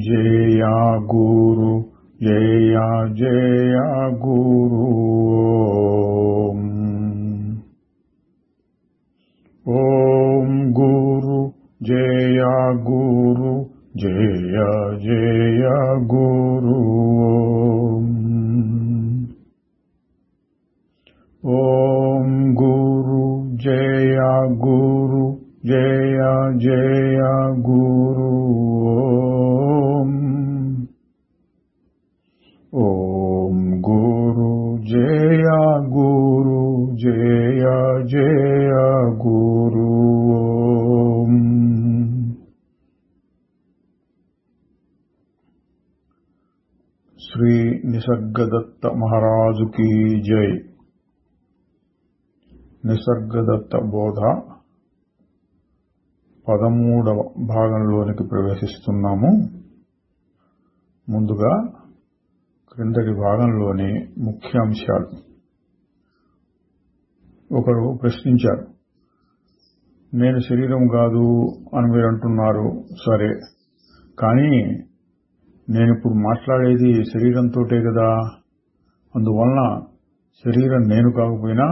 జయ గురు జయ జయ గురు ఓం గురు జయ గురు జయ జయ గురు ఓం గురు జయ గురు జయ జయ గురు ఓం గురు జయ గురు జయ జయ గురు శ్రీ నిసర్గదత్త మహారాజు కీ జై. నిసర్గదత్త బోధ 13వ భాగంలోనికి ప్రవేశిస్తున్నాము. ముందుగా క్రిందటి భాగంలోని ముఖ్యాంశాలు. ఒకరు ప్రశ్నించారు, నేను శరీరం కాదు అని మీరు అంటున్నారు, సరే, కానీ నేనిప్పుడు మాట్లాడేది శరీరంతోటే కదా, అందువలన శరీరం నేను కాకపోయినా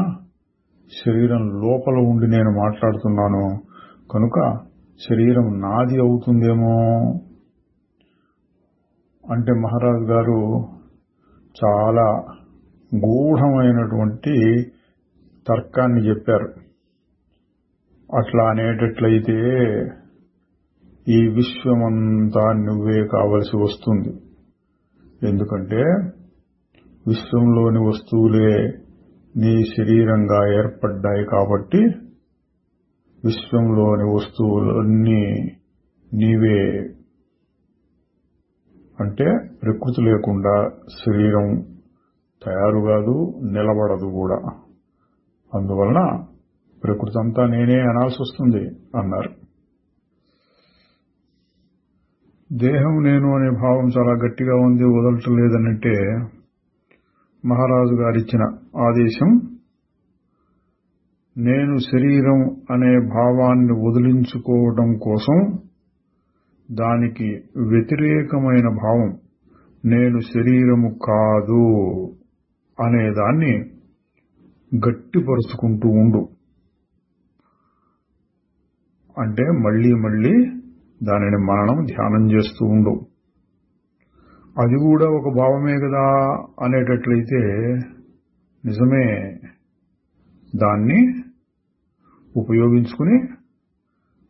శరీరం లోపల ఉండి నేను మాట్లాడుతున్నాను కనుక శరీరం నాది అవుతుందేమో అంటే మహారాజు గారు చాలా గూఢమైనటువంటి తర్కాన్ని చెప్పారు. అట్లా అనేటట్లయితే ఈ విశ్వమంతా నువ్వే కావలసి వస్తుంది. ఎందుకంటే విశ్వంలోని వస్తువులే నీ శరీరంగా ఏర్పడ్డాయి కాబట్టి విశ్వంలోని వస్తువులన్నీ నీవే. అంటే ప్రకృతి లేకుండా శరీరం తయారు కాదు, నిలబడదు కూడా. అందువలన ప్రకృతి అంతా నేనే అనాల్సి వస్తుంది అన్నారు. దేహం నేను అనే భావం చాలా గట్టిగా ఉంది, వదలటం లేదనంటే మహారాజు గారిచ్చిన ఆదేశం నేను శరీరం అనే భావాన్ని వదిలించుకోవడం కోసం దానికి వ్యతిరేకమైన భావం నేను శరీరము కాదు అనేదాన్ని గట్టిపరుచుకుంటూ ఉండు. అంటే మళ్లీ మళ్లీ దానిని మననం ధ్యానం చేస్తూ ఉండు. అది కూడా ఒక భావమే కదా అనేటట్లయితే నిజమే, దాన్ని ఉపయోగించుకుని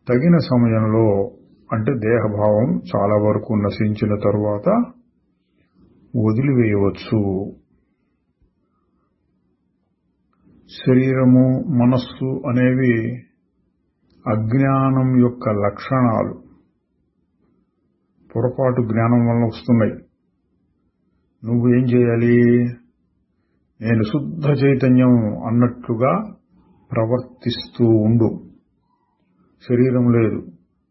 తగిన సమయంలో అంటే దేహభావం చాలా వరకు నశించిన తరువాత వదిలివేయవచ్చు. శరీరము మనస్సు అనేవి అజ్ఞానం యొక్క లక్షణాలు, పొరపాటు జ్ఞానం వలన వస్తున్నాయి. నువ్వు ఏం చేయాలి? నేను శుద్ధ చైతన్యం అన్నట్లుగా ప్రవర్తిస్తూ ఉండు. శరీరం లేదు,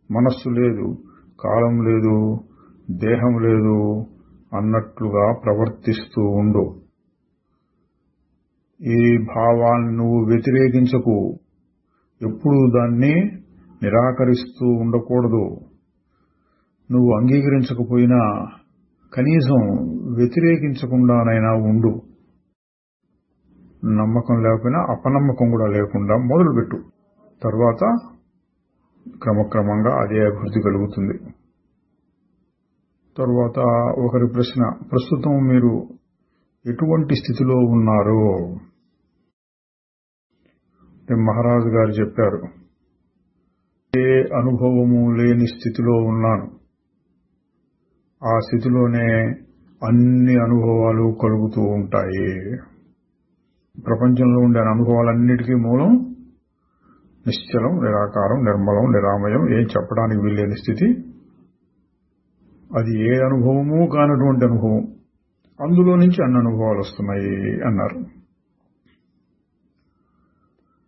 మనస్సు లేదు, కాలం లేదు, దేహం లేదు అన్నట్లుగా ప్రవర్తిస్తూ ఉండు. ఈ భావాన్ని నువ్వు వ్యతిరేకించకు, ఎప్పుడూ దాన్ని నిరాకరిస్తూ ఉండకూడదు. నువ్వు అంగీకరించకపోయినా కనీసం వ్యతిరేకించకుండానైనా ఉండు. నమ్మకం లేకపోయినా అపనమ్మకం కూడా లేకుండా మొదలుపెట్టు. తర్వాత క్రమక్రమంగా అదే అభివృద్ధి కలుగుతుంది. తరువాత ఒకరి ప్రశ్న, ప్రస్తుతం మీరు ఎటువంటి స్థితిలో ఉన్నారో? మహారాజు గారు చెప్పారు, ఏ అనుభవము లేని స్థితిలో ఉన్నాను. ఆ స్థితిలోనే అన్ని అనుభవాలు కలుగుతూ ఉంటాయి. ప్రపంచంలో ఉండే అనుభవాలన్నిటికీ మూలం నిశ్చలం, నిరాకారం, నిర్మలం, నిరామయం, ఏం చెప్పడానికి వీల్లేని స్థితి. అది ఏ అనుభవమూ కానటువంటి అనుభవం. అందులో నుంచి అన్ని అనుభవాలు వస్తున్నాయి అన్నారు.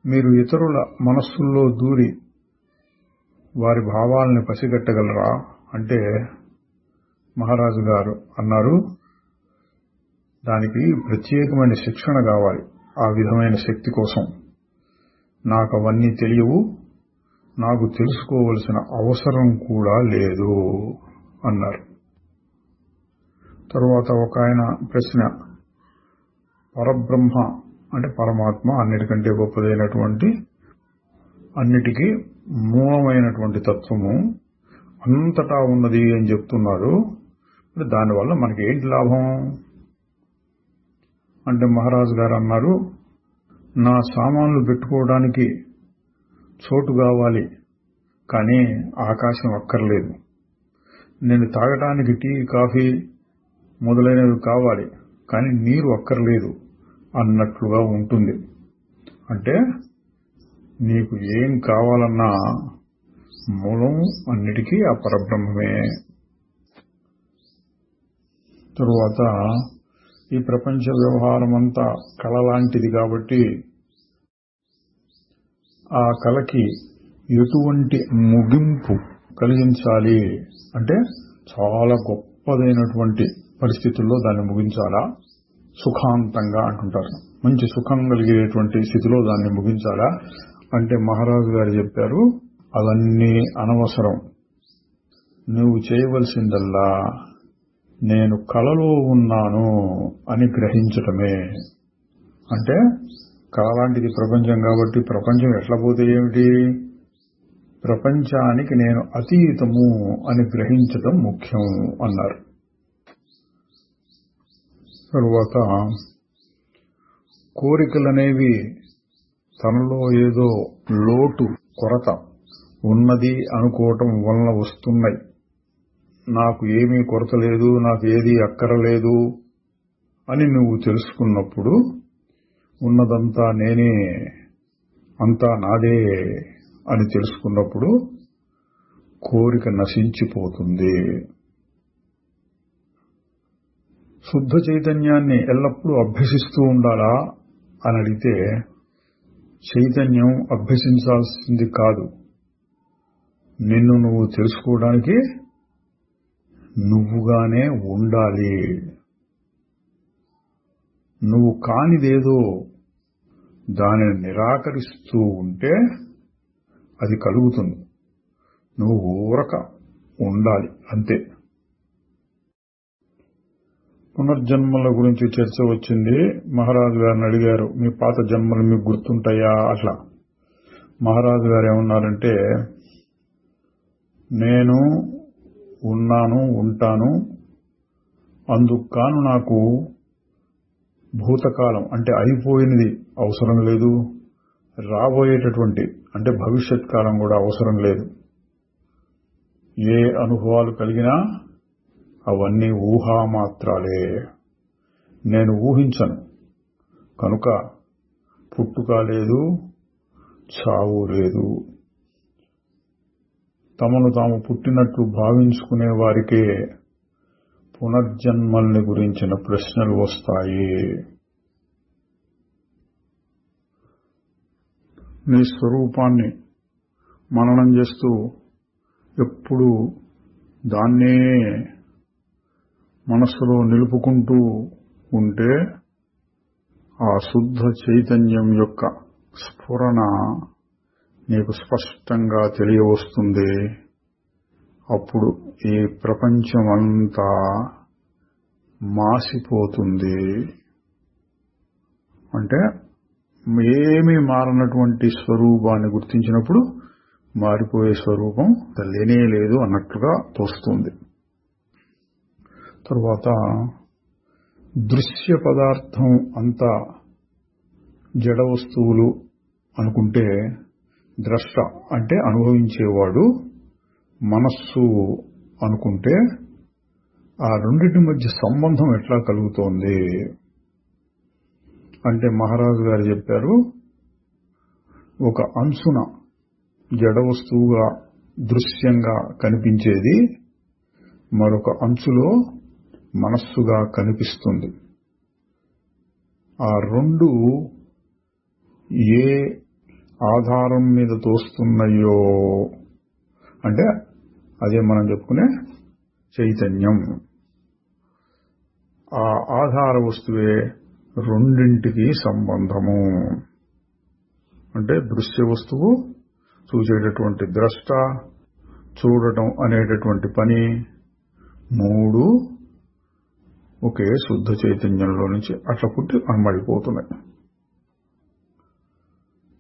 మీరు ఇతరుల మనస్సుల్లో దూరి వారి భావాలని పసిగట్టగలరా అంటే మహారాజు గారు అన్నారు, దానికి ప్రత్యేకమైన శిక్షణ కావాలి. ఆ విధమైన శక్తి కోసం నాకు అవన్నీ తెలియవు, నాకు తెలుసుకోవలసిన అవసరం కూడా లేదు అన్నారు. తరువాత ఒక ఆయన ప్రశ్న, పరబ్రహ్మ అంటే పరమాత్మ అన్నిటికంటే గొప్పదైనటువంటి, అన్నిటికీ మూలమైనటువంటి తత్వము అంతటా ఉన్నది అని చెప్తున్నారు. దానివల్ల మనకి ఏంటి లాభం అంటే మహారాజు గారు అన్నారు, నా సామాన్లు పెట్టుకోవడానికి చోటు కావాలి, కానీ ఆకాశం అక్కర్లేదు. నేను తాగటానికి టీ, కాఫీ మొదలైనవి కావాలి, కానీ నీరు అక్కర్లేదు అన్నట్లుగా ఉంటుంది. అంటే నీకు ఏం కావాలన్నా మూలం అన్నిటికీ ఆ పరబ్రహ్మమే. తరువాత ఈ ప్రపంచ వ్యవహారం అంతా కళ లాంటిది కాబట్టి ఆ కళకి ఎటువంటి ముగింపు కలిగించాలి అంటే చాలా గొప్పదైనటువంటి పరిస్థితుల్లో దాన్ని ముగించాలా, సుఖాంతంగా అంటుంటారు, మంచి సుఖం కలిగేటువంటి స్థితిలో దాన్ని ముగించాలా అంటే మహారాజు గారు చెప్పారు, అవన్నీ అనవసరం. నువ్వు చేయవలసిందల్లా నేను కళలో ఉన్నాను అని గ్రహించటమే. అంటే కళ లాంటిది ప్రపంచం కాబట్టి ప్రపంచం ఎట్లా పోతే ఏమిటి, ప్రపంచానికి నేను అతీతము అని గ్రహించటం ముఖ్యం అన్నారు. తరువాత కోరికలనేవి తనలో ఏదో లోటు, కొరత ఉన్నది అనుకోవటం వలన వస్తున్నాయి. నాకు ఏమీ కొరత లేదు, నాకు ఏదీ అక్కరలేదు అని నువ్వు తెలుసుకున్నప్పుడు, ఉన్నదంతా నేనే, అంతా నాదే అని తెలుసుకున్నప్పుడు కోరిక నశించిపోతుంది. శుద్ధ చైతన్యాన్ని ఎల్లప్పుడూ అభ్యసిస్తూ ఉండాలా అని అడిగితే, చైతన్యం అభ్యసించాల్సింది కాదు, నిన్ను నువ్వు తెలుసుకోవడానికి నువ్వుగానే ఉండాలి. నువ్వు కానిదేదో దానిని నిరాకరిస్తూ ఉంటే అది కలుగుతుంది. నువ్వు ఊరక ఉండాలి అంతే. పునర్జన్మల గురించి చర్చ వచ్చింది. మహారాజు గారిని అడిగారు, మీ పాత జన్మలు మీకు గుర్తుంటాయా? అట్లా మహారాజు గారు ఏమన్నారంటే, నేను ఉన్నాను, ఉంటాను, అందుకు కాను నాకు భూతకాలం అంటే అయిపోయినది అవసరం లేదు, రాబోయేటటువంటి అంటే భవిష్యత్ కాలం కూడా అవసరం లేదు. ఏ అనుభవాలు కలిగినా అవన్నీ ఊహామాత్రాలే. నేను ఊహించను కనుక పుట్టుక లేదు, చావు లేదు. తమను తాము పుట్టినట్లు భావించుకునే వారికే పునర్జన్మల్ని గురించిన ప్రశ్నలు వస్తాయి. నీ స్వరూపాన్ని మననం చేస్తూ ఎప్పుడూ దాన్నే మనస్సులో నిలుపుకుంటూ ఉంటే ఆ శుద్ధ చైతన్యం యొక్క స్ఫురణ నీకు స్పష్టంగా తెలియవస్తుంది. అప్పుడు ఈ ప్రపంచమంతా మాసిపోతుంది. అంటే ఏమీ మారనటువంటి స్వరూపాన్ని గుర్తించినప్పుడు మారిపోయే స్వరూపం లేనే లేదు అన్నట్లుగా తోస్తుంది. తరువాత దృశ్య పదార్థం అంతా జడ వస్తువులు అనుకుంటే, ద్రష్ట అంటే అనుభవించేవాడు మనస్సు అనుకుంటే, ఆ రెండింటి మధ్య సంబంధం ఎట్లా కలుగుతోంది అంటే మహారాజు గారు చెప్పారు, ఒక అంశున జడ వస్తువుగా దృశ్యంగా కనిపించేది మరొక అంచులో మనస్సుగా కనిపిస్తుంది. ఆ రెండు ఏ ఆధారం మీద తోస్తున్నాయో అంటే అదే మనం చెప్పుకునే చైతన్యం. ఆ ఆధార వస్తువే రెండింటికి సంబంధము. అంటే దృశ్య వస్తువు, చూసేటటువంటి ద్రష్ట, చూడటం అనేటటువంటి పని, మూడు ఒకే శుద్ధ చైతన్యంలో నుంచి అట్లా పుట్టి అమ్మడిపోతున్నాయి.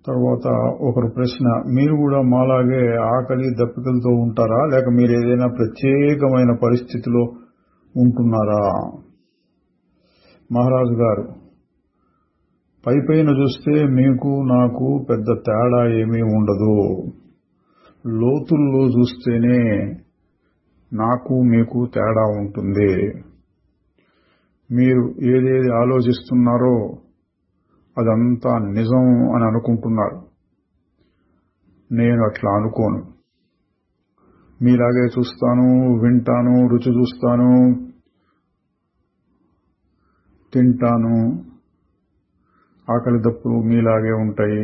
తర్వాత ఒకరు ప్రశ్న, మీరు కూడా మాలాగే ఆకలి దప్పికలతో ఉంటారా, లేక మీరు ఏదైనా ప్రత్యేకమైన పరిస్థితిలో ఉంటున్నారా? మహారాజు గారు, పైపైన చూస్తే మీకు నాకు పెద్ద తేడా ఏమీ ఉండదు. లోతుల్లో చూస్తేనే నాకు మీకు తేడా ఉంటుంది. మీరు ఏదేది ఆలోచిస్తున్నారో అదంతా నిజం అని అనుకుంటున్నారు. నేను అట్లా అనుకోను. మీలాగే చూస్తాను, వింటాను, రుచి చూస్తాను, తింటాను. ఆకలి దప్పులు మీలాగే ఉంటాయి.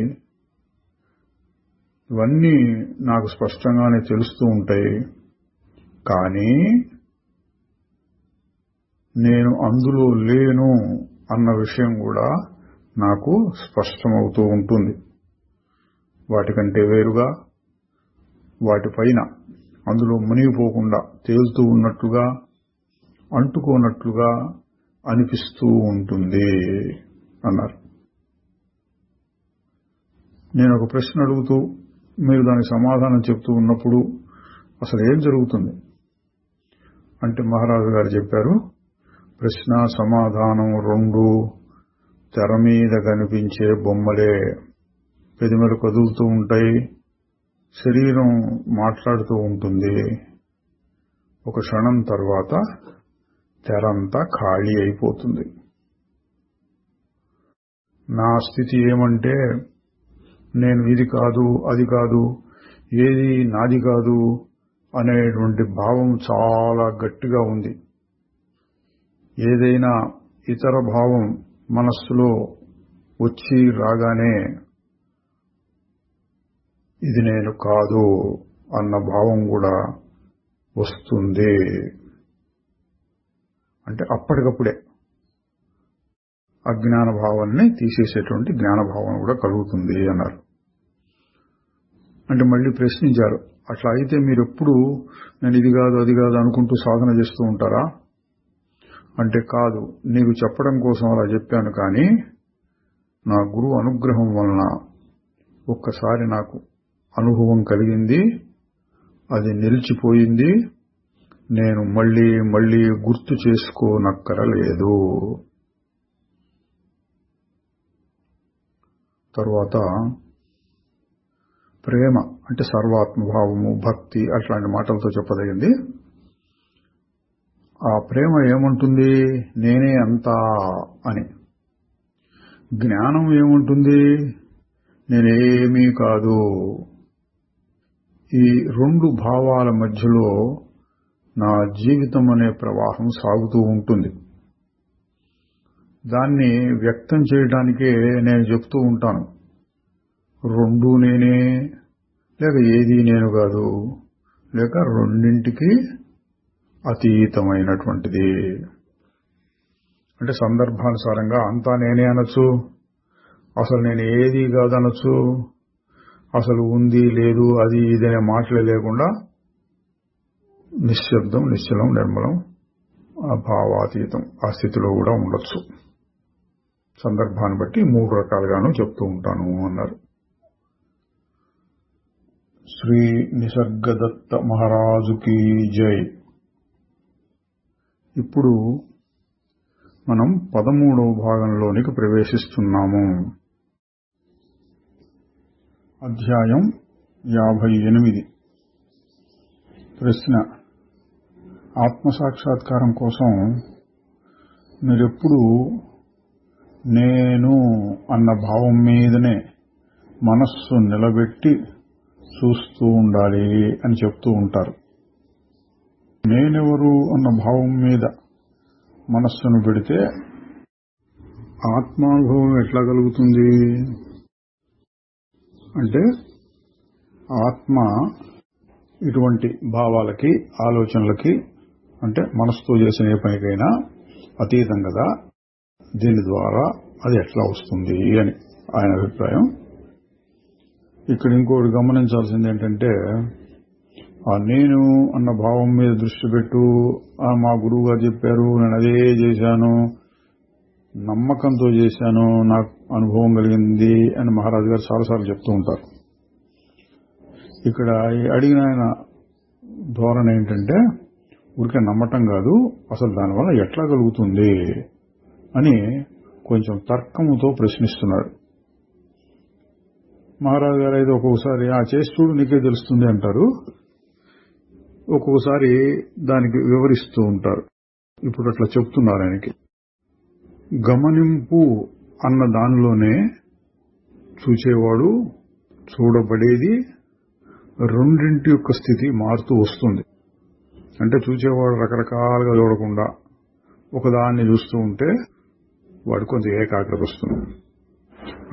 ఇవన్నీ నాకు స్పష్టంగానే తెలుస్తూ ఉంటాయి. కానీ నేను అందులో లేను అన్న విషయం కూడా నాకు స్పష్టమవుతూ ఉంటుంది. వాటికంటే వేరుగా, వాటిపైన అందులో మునిగిపోకుండా తేలుతూ ఉన్నట్లుగా, అంటుకోనట్లుగా అనిపిస్తూ ఉంటుంది అన్నారు. నేను ఒక ప్రశ్న అడుగుతూ మీరు దానికి సమాధానం చెప్తూ ఉన్నప్పుడు అసలు ఏం జరుగుతుంది అంటే మహారాజు గారు చెప్పారు, ప్రశ్న సమాధానం రెండు తెర మీద కనిపించే బొమ్మలే. పెదిమలు కదులుతూ ఉంటాయి, శరీరం మాట్లాడుతూ ఉంటుంది. ఒక క్షణం తర్వాత తెరంతా ఖాళీ అయిపోతుంది. నా స్థితి ఏమంటే, నేను ఇది కాదు, అది కాదు, ఏది నాది కాదు అనేటువంటి భావం చాలా గట్టిగా ఉంది. ఏదైనా ఇతర భావం మనస్సులో వచ్చి రాగానే ఇది నేను కాదు అన్న భావం కూడా వస్తుంది. అంటే అప్పటికప్పుడే అజ్ఞాన భావాన్ని తీసేసేటువంటి జ్ఞానభావం కూడా కలుగుతుంది అన్నారు. అంటే మళ్ళీ ప్రశ్నించారు, అట్లా అయితే మీరు ఎప్పుడు నేను ఇది కాదు అది కాదు అనుకుంటూ సాధన చేస్తూ ఉంటారా అంటే, కాదు, నీకు చెప్పడం కోసం అలా చెప్పాను. కానీ నా గురువు అనుగ్రహం వలన ఒక్కసారి నాకు అనుభవం కలిగింది, అది నిలిచిపోయింది. నేను మళ్ళీ మళ్ళీ గుర్తు చేసుకోనక్కరలేదు. తర్వాత ప్రేమ అంటే సర్వాత్మభావము, భక్తి అట్లాంటి మాటలతో చెప్పదగింది. ఆ ప్రేమ ఏమంటుంది, నేనే అంతా అని. జ్ఞానం ఏముంటుంది, నేనేమీ కాదు. ఈ రెండు భావాల మధ్యలో నా జీవితం అనే ప్రవాహం సాగుతూ ఉంటుంది. దాన్ని వ్యక్తం చేయడానికే నేను చెప్తూ ఉంటాను, రెండు నేనే, లేక ఏది నేను కాదు, లేక రెండింటికి అతీతమైనటువంటిది. అంటే సందర్భానుసారంగా అంతా నేనే అనొచ్చు, అసలు నేను ఏది కాదనొచ్చు, అసలు ఉంది లేదు అది ఇదనే మాటలే లేకుండా నిశ్శబ్దం, నిశ్చలం, నిర్మలం, భావాతీతం ఆ స్థితిలో కూడా ఉండొచ్చు. సందర్భాన్ని బట్టి మూడు రకాలుగాను చెప్తూ ఉంటాను అన్నారు. శ్రీ నిసర్గదత్త మహారాజుకి జై. ఇప్పుడు మనం 13వ భాగంలోనికి ప్రవేశిస్తున్నాము. అధ్యాయం 58. ప్రశ్న, ఆత్మసాక్షాత్కారం కోసం మీరెప్పుడు నేను అన్న భావం మీదనే మనస్సు నిలబెట్టి చూస్తూ ఉండాలి అని చెప్తూ ఉంటారు. నేనెవరు అన్న భావం మీద మనస్సును పెడితే ఆత్మానుభవం ఎట్లా కలుగుతుంది అంటే, ఆత్మ ఇటువంటి భావాలకి, ఆలోచనలకి, అంటే మనసుతో చేసిన ఏ పనికైనా అతీతం కదా, దీని ద్వారా అది ఎట్లా వస్తుంది అని ఆయన అభిప్రాయం. ఇక్కడ ఇంకోటి గమనించాల్సింది ఏంటంటే, ఆ నేను అన్న భావం మీద దృష్టి పెట్టు, మా గురువు గారు చెప్పారు, నేను అదే చేశాను, నమ్మకంతో చేశాను, నాకు అనుభవం కలిగింది అని మహారాజు గారు చాలాసార్లు చెప్తూ ఉంటారు. ఇక్కడ అడిగిన ఆయన ధోరణి ఏంటంటే ఊరికే నమ్మటం కాదు, అసలు దానివల్ల ఎట్లా కలుగుతుంది అని కొంచెం తర్కముతో ప్రశ్నిస్తున్నాడు. మహారాజు గారు అయితే ఒక్కొక్కసారి చేసి చూడు నీకే తెలుస్తుంది అంటారు, ఒక్కొక్కసారి దానికి వివరిస్తూ ఉంటారు. ఇప్పుడు అట్లా చెప్తున్నారు ఆయనకి. గమనింపు అన్న దానిలోనే చూచేవాడు, చూడబడేది రెండింటి యొక్క స్థితి మారుతూ వస్తుంది. అంటే చూచేవాడు రకరకాలుగా చూడకుండా ఒకదాన్ని చూస్తూ ఉంటే వాడు కొంచెం ఏకాగ్రత వస్తుంది.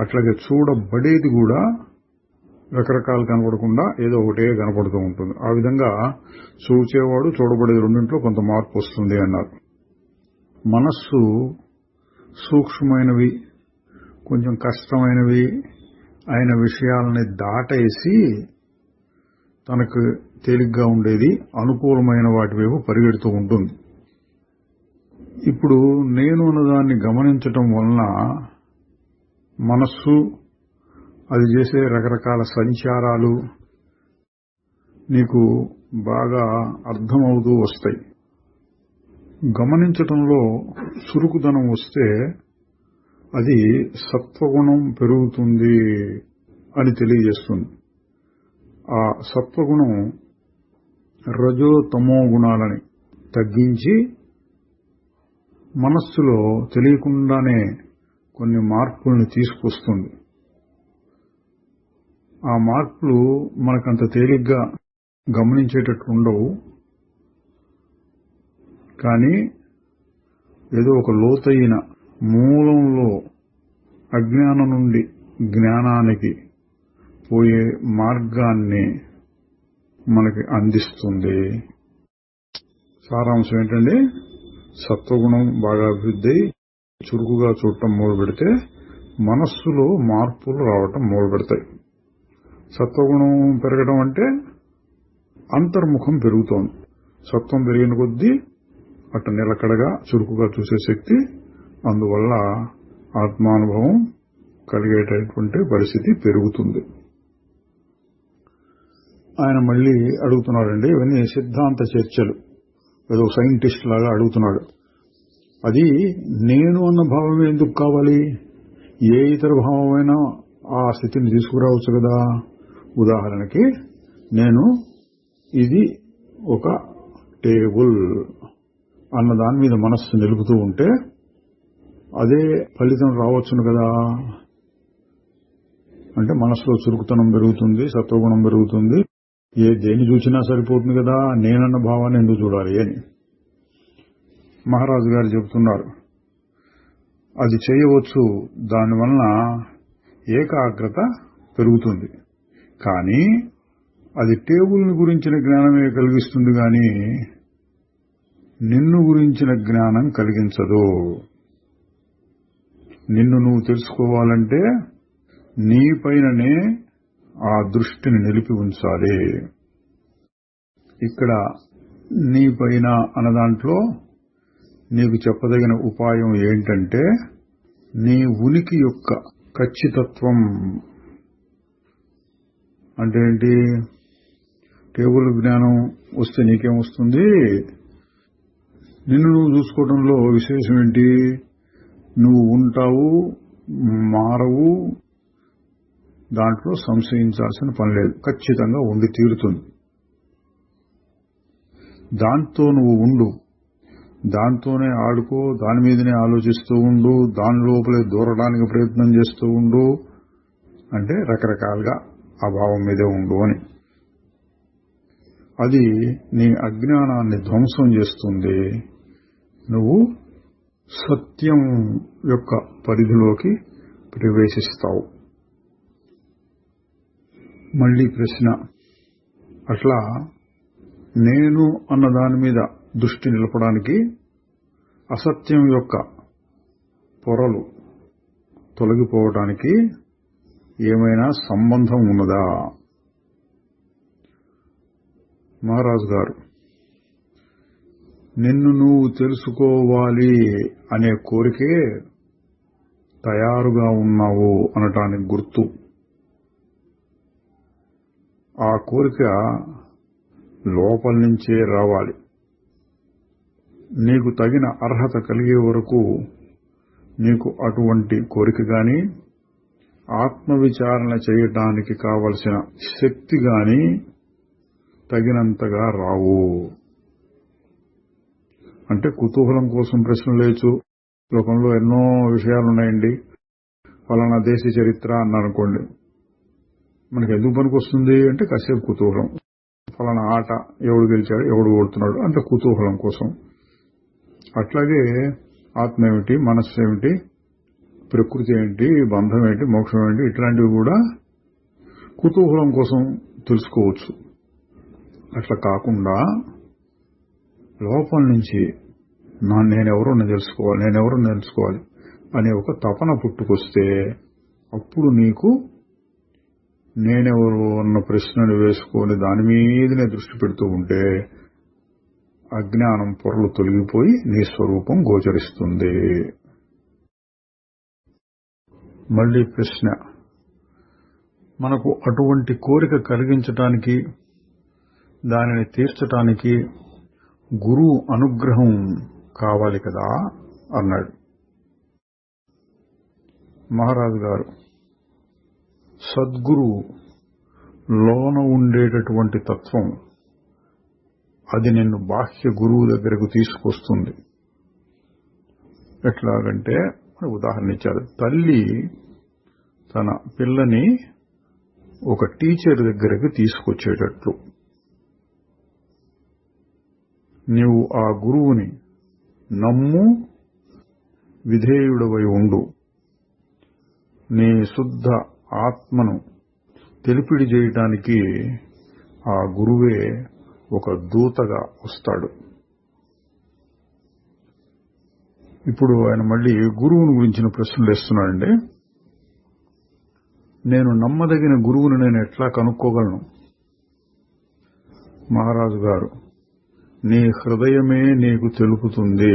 అట్లాగే చూడబడేది కూడా రకరకాలు కనపడకుండా ఏదో ఒకటే కనపడుతూ ఉంటుంది. ఆ విధంగా చూచేవాడు చూడబడేది రెండింటిలో కొంత మార్పు వస్తుంది అన్నారు. మనస్సు సూక్ష్మమైనవి, కొంచెం కష్టమైనవి అయిన విషయాలని దాటేసి తనకు తేలిగ్గా ఉండేది అనుకూలమైన వాటి వైపు పరిగెడుతూ ఉంటుంది. ఇప్పుడు నేను అన్నదాన్ని గమనించటం వలన మనస్సు అది చేసే రకరకాల సంచారాలు నీకు బాగా అర్థమవుతూ వస్తాయి. గమనించటంలో చురుకుదనం వస్తే అది సత్వగుణం పెరుగుతుంది అని తెలియజేస్తుంది. ఆ సత్వగుణం రజో తమో గుణాలని తగ్గించి మనస్సులో తెలియకుండానే కొన్ని మార్పుల్ని తీసుకొస్తుంది. ఆ మార్పులు మనకంత తేలిగ్గా గమనించేటట్లు ఉండవు, కానీ ఏదో ఒక లోతైన మూలంలో అజ్ఞానం నుండి జ్ఞానానికి పోయే మార్గాన్ని మనకి అందిస్తుంది. సారాంశం ఏంటంటే సత్వగుణం బాగా అభివృద్ధి చురుకుగా చూడటం మొదలు పెడితే మనస్సులో మార్పులు రావటం మొదలు పెడతాయి. సత్వగుణం పెరగడం అంటే అంతర్ముఖం పెరుగుతోంది. సత్వం పెరిగిన కొద్దీ అటు నిలకడగా చురుకుగా చూసే శక్తి, అందువల్ల ఆత్మానుభవం కలిగేటటువంటి పరిస్థితి పెరుగుతుంది. ఆయన మళ్ళీ అడుగుతున్నాడండి, ఇవన్నీ సిద్ధాంత చర్చలు, ఏదో సైంటిస్ట్ లాగా అడుగుతున్నాడు. అది నేను అన్న భావమే ఎందుకు కావాలి? ఏ ఇతర భావమైనా ఆ స్థితిని తీసుకురావచ్చు కదా. ఉదాహరణకి నేను ఇది ఒక టేబుల్ అన్న దాని మీద మనస్సు నిలుపుతూ ఉంటే అదే ఫలితం రావచ్చును కదా. అంటే మనసులో చురుకుతనం పెరుగుతుంది, సత్వగుణం పెరుగుతుంది. దేన్ని చూసినా సరిపోతుంది కదా, నేనన్న భావాన్ని ఎందుకు చూడాలి అని మహారాజు గారు చెబుతున్నారు. అది చేయవచ్చు, దానివలన ఏకాగ్రత పెరుగుతుంది. కానీ అది టేబుల్ని గురించిన జ్ఞానమే కలిగిస్తుంది, కానీ నిన్ను గురించిన జ్ఞానం కలిగించదు. నిన్ను నువ్వు తెలుసుకోవాలంటే నీపైననే ఆ దృష్టిని నిలిపి ఉంచాలి. ఇక్కడ నీపైన అన్న దాంట్లో నీకు చెప్పదగిన ఉపాయం ఏంటంటే నీ ఉనికి యొక్క ఖచ్చితత్వం. అంటే ఏంటి? టేబుల్ జ్ఞానం వస్తే నీకేమొస్తుంది? నిన్ను నువ్వు చూసుకోవడంలో విశేషం ఏంటి? నువ్వు ఉంటావు, మారవు, దాంట్లో సంశయించాల్సిన పని లేదు, ఖచ్చితంగా ఉండి తీరుతుంది. దాంతో నువ్వు ఉండు, దాంతోనే ఆడుకో, దాని మీదనే ఆలోచిస్తూ ఉండు, దాని లోపలే దూరడానికి ప్రయత్నం చేస్తూ ఉండు. అంటే రకరకాలుగా ఆ భావం మీదే ఉండు అని. అది నీ అజ్ఞానాన్ని ధ్వంసం చేస్తుంది. నువ్వు సత్యం యొక్క పరిధిలోకి ప్రవేశిస్తావు. మళ్ళీ ప్రశ్న, అట్లా నేను అన్న దాని మీద దృష్టి నిలపడానికి అసత్యం యొక్క పొరలు తొలగిపోవడానికి ఏమైనా సంబంధం ఉన్నదా? మహారాజు గారు, నిన్ను నువ్వు తెలుసుకోవాలి అనే కోరికే తయారుగా ఉన్నావు అనటానికి గుర్తు. ఆ కోరిక లోపల నుంచే రావాలి. నీకు తగిన అర్హత కలిగే వరకు నీకు అటువంటి కోరిక గాని, ఆత్మవిచారణ చేయటానికి కావలసిన శక్తి గాని తగినంతగా రావు. అంటే కుతూహలం కోసం ప్రశ్నలు లేచు, లోకంలో ఎన్నో విషయాలున్నాయండి, ఫలానా దేశ చరిత్ర అన్నారనుకోండి, మనకి ఎందుకు పనికొస్తుంది అంటే కాసేపు కుతూహలం. ఫలానా ఆట ఎవడు గెలిచాడు, ఎవడు ఓడుతున్నాడు అంటే కుతూహలం కోసం. అట్లాగే ఆత్మ ఏమిటి, మనస్సు ఏమిటి, ప్రకృతి ఏంటి, బంధం ఏంటి, మోక్షం ఏంటి, ఇట్లాంటివి కూడా కుతూహలం కోసం తెలుసుకోవచ్చు. అట్లా కాకుండా లోపల నుంచి నేనెవరో తెలుసుకోవాలి అనే ఒక తపన పుట్టుకొస్తే అప్పుడు నీకు నేనెవరు అన్న ప్రశ్నను వేసుకొని దాని మీదనే దృష్టి పెడుతూ ఉంటే అజ్ఞానం పొరలు తొలగిపోయి నీ స్వరూపం గోచరిస్తుంది. మళ్లీ ప్రశ్న, మనకు అటువంటి కోరిక కలిగించటానికి, దానిని తీర్చటానికి గురువు అనుగ్రహం కావాలి కదా అన్నాడు. మహారాజు గారు, సద్గురువు లోన ఉండేటటువంటి తత్వం అది నిన్ను బాహ్య గురువు దగ్గరకు తీసుకొస్తుంది. ఎట్లాగంటే ఉదాహరణ ఇచ్చారు, తల్లి తన పిల్లని ఒక టీచర్ దగ్గరకు తీసుకొచ్చేటట్లు నీవు ఆ గురువుని నమ్ము, విధేయుడవై ఉండు. నీ శుద్ధ ఆత్మను తెలిపిడి చేయటానికి ఆ గురువే ఒక దూతగా వస్తాడు. ఇప్పుడు ఆయన మళ్లీ గురువుని గురించిన ప్రశ్నలు వేస్తున్నాడండి. నేను నమ్మదగిన గురువుని నేను ఎట్లా కనుక్కోగలను? మహారాజు గారు, నీ హృదయమే నీకు తెలుపుతుంది.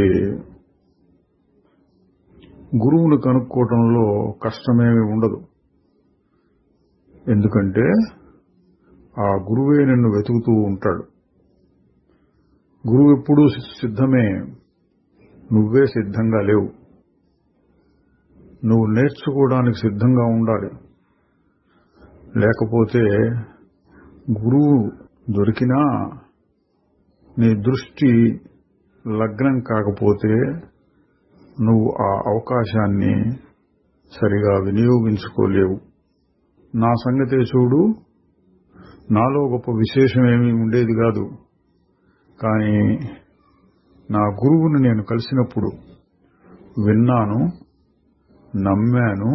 గురువును కనుక్కోవటంలో కష్టమేమీ ఉండదు. ఎందుకంటే ఆ గురువే నిన్ను వెతుకుతూ ఉంటాడు. గురువు ఎప్పుడూ సిద్ధమే, నువ్వే సిద్ధంగా లేవు. నువ్వు నేర్చుకోవడానికి సిద్ధంగా ఉండాలి. లేకపోతే గురువు దొరికినా నీ దృష్టి లగ్నం కాకపోతే నువ్వు ఆ అవకాశాన్ని సరిగా వినియోగించుకోలేవు. నా సంగతే చూడు, నాలో గొప్ప విశేషమేమీ ఉండేది కాదు. కానీ నా గురువుని నేను కలిసినప్పుడు విన్నాను, నమ్మాను,